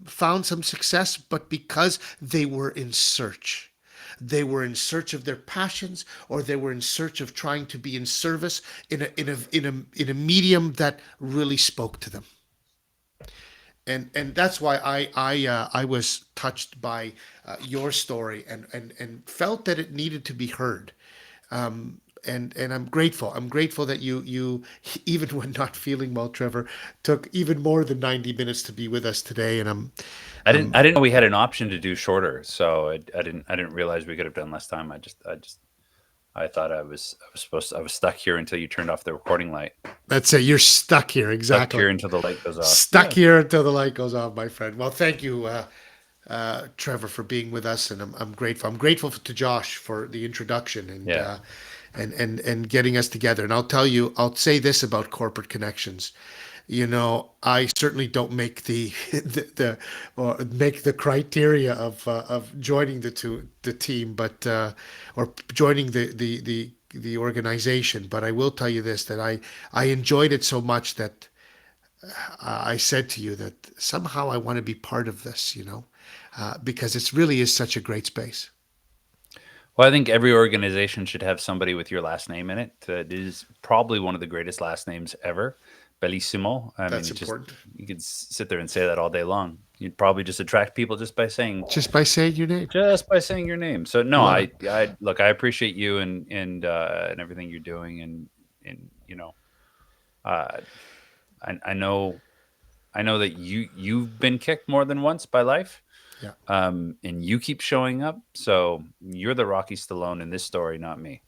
found some success, but because they were in search. They were in search of their passions, or they were in search of trying to be in service in a medium that really spoke to them. And that's why I was touched by your story, and felt that it needed to be heard. And I'm grateful. I'm grateful that you even when not feeling well, Trevor, took even more than 90 minutes to be with us today. And I didn't know we had an option to do shorter, so I didn't realize we could have done less time. I thought I was stuck here until you turned off the recording light. let's say you're stuck here. Stuck Exactly. here until the light goes off. Stuck Yeah. here until the light goes off, my friend. Well, thank you, Trevor, for being with us, and I'm grateful. I'm grateful to Josh for the introduction, Yeah. and getting us together. And I'll tell you, I'll say this about corporate connections. I certainly don't make the or make the criteria of joining the team, but or joining the organization. But I will tell you this, that I enjoyed it so much that I said to you that somehow I want to be part of this, because it really is such a great space. Well, I think every organization should have somebody with your last name in it. That is probably one of the greatest last names ever. Bellissimo. I That's mean, just important. you could sit there and say that all day long. You'd probably just attract people Just by saying your name. your name. So no, Love it. I look, I appreciate you and everything you're doing, and uh, I know that you've been kicked more than once by life, Yeah. and you keep showing up. So you're the Rocky Stallone in this story, not me.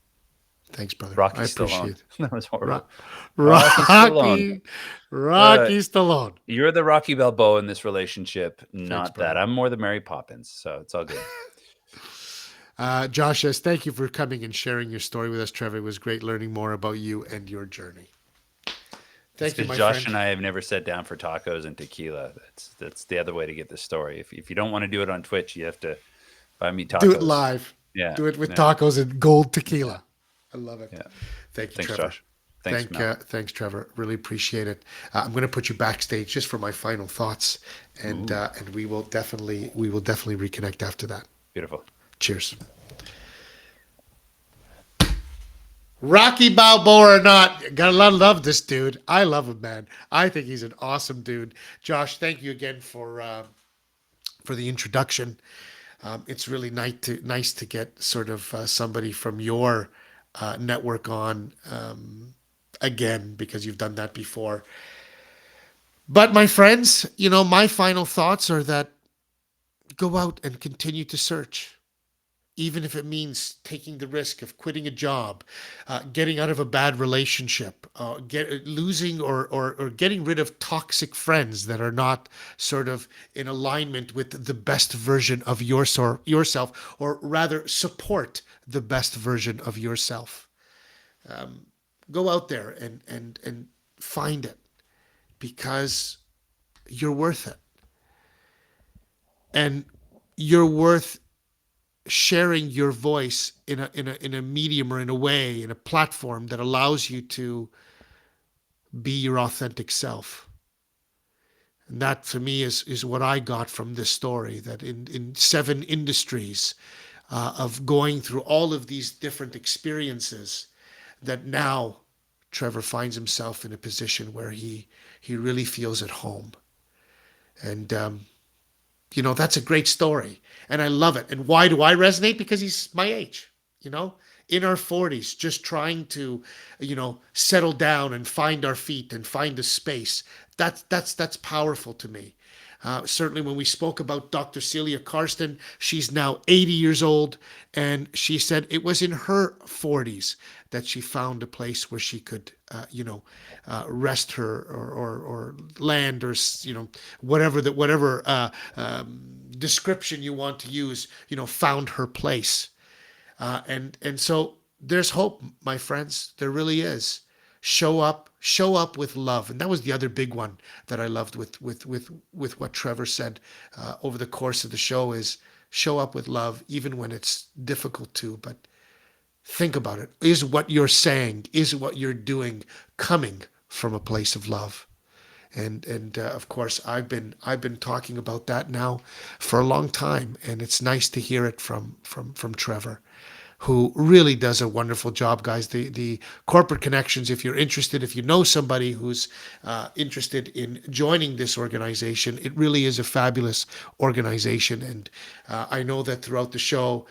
Thanks, brother. Rocky I Stallone. appreciate it. That was horrible. Ro- Rocky Stallone. Rocky, Uh, Rocky Stallone. you're the Rocky Balboa in this relationship, Thanks, not that. brother. I'm more the Mary Poppins, so it's all good. Josh says, thank you for coming and sharing your story with us, Trevor. It was great learning more about you and your journey. It's Thank you, because my Josh friend. and I have never sat down for tacos and tequila. That's the other way to get this story. If you don't want to do it on Twitch, you have to buy me Do it tacos. live. Yeah, Do it with yeah, tacos and gold tequila. I love it. yeah. Thank you, Thanks, Trevor. Josh. Thanks, Mel. Thanks, Trevor. Really appreciate it. I'm going to put you backstage just for my final thoughts, Ooh, and we will definitely reconnect after that. beautiful. Cheers. Rocky Balboa or not, got a lot of love this dude. I love him, man. I think he's an awesome dude. Josh, thank you again for the introduction. It's really nice to get sort of somebody from your network on again, because you've done that before. But my friends, my final thoughts are that go out and continue to search, even if it means taking the risk of quitting a job, getting out of a bad relationship, losing or getting rid of toxic friends that are not sort of in alignment with the best version of yourself, or rather support the best version of yourself. Go out there and find it, because you're worth it. And you're worth sharing your voice in a medium or in a way, in a platform that allows you to be your authentic self. And that for me is what I got from this story, that in 7 industries of going through all of these different experiences, that now Trevor finds himself in a position where he really feels at home. And that's a great story. And I love it. And why do I resonate? Because he's my age, you know, in our 40s, just trying to, settle down and find our feet and find a space. That's powerful to me. Certainly, when we spoke about Dr. Celia Karsten, she's now 80 years old, and she said it was in her 40s that she found a place where she could, rest her or land or whatever description you want to use, found her place. And so there's hope, my friends. There really is. Show up with love, and that was the other big one that I loved with what Trevor said over the course of the show is show up with love, even when it's difficult to. But think about it: is what you're saying, is what you're doing, coming from a place of love? And of course, I've been talking about that now for a long time, and it's nice to hear it from Trevor, who really does a wonderful job, guys. The corporate connections, if you're interested, if you know somebody who's interested in joining this organization, it really is a fabulous organization. And I know that throughout the show,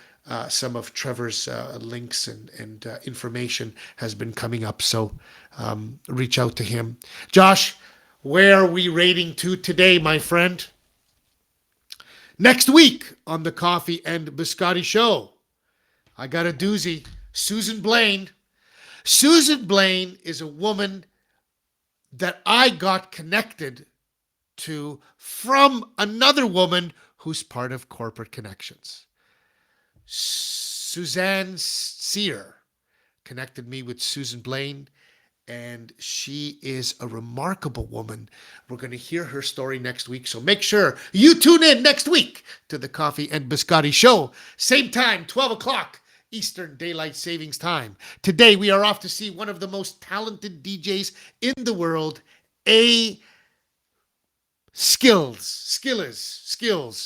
some of Trevor's links and information has been coming up. So reach out to him. Josh, where are we rating to today, my friend? Next week on the Coffee and Biscotti Show, I got a doozy. Susan Blaine. Susan Blaine is a woman that I got connected to from another woman who's part of Corporate Connections. Suzanne Sear connected me with Susan Blaine, and she is a remarkable woman. We're going to hear her story next week, so make sure you tune in next week to the Coffee and Biscotti Show. Same time, 12 o'clock. Eastern Daylight Savings Time. Today we are off to see one of the most talented DJs in the world, A. Skills.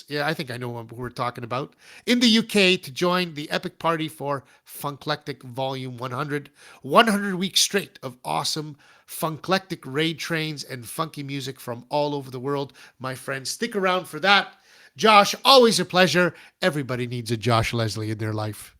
Yeah, I think I know what we're talking about. In the UK to join the epic party for Funklectic Volume 100. 100 weeks straight of awesome Funklectic raid trains and funky music from all over the world. My friends, stick around for that. Josh, always a pleasure. Everybody needs a Josh Leslie in their life.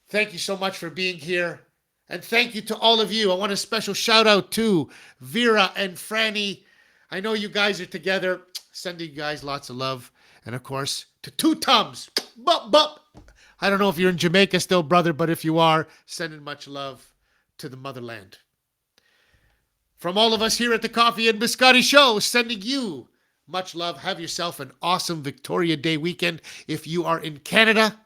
Thank you so much for being here. And thank you to all of you. I want a special shout out to Vera and Franny. I know you guys are together. Sending you guys lots of love. And of course, to Two Tums. Bup. I don't know if you're in Jamaica still, brother, but if you are, sending much love to the motherland. From all of us here at the Coffee and Biscotti Show, sending you much love. Have yourself an awesome Victoria Day weekend if you are in Canada.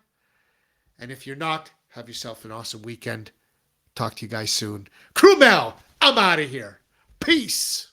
And if you're not, have yourself an awesome weekend. Talk to you guys soon. Crew Mel, I'm out of here. Peace.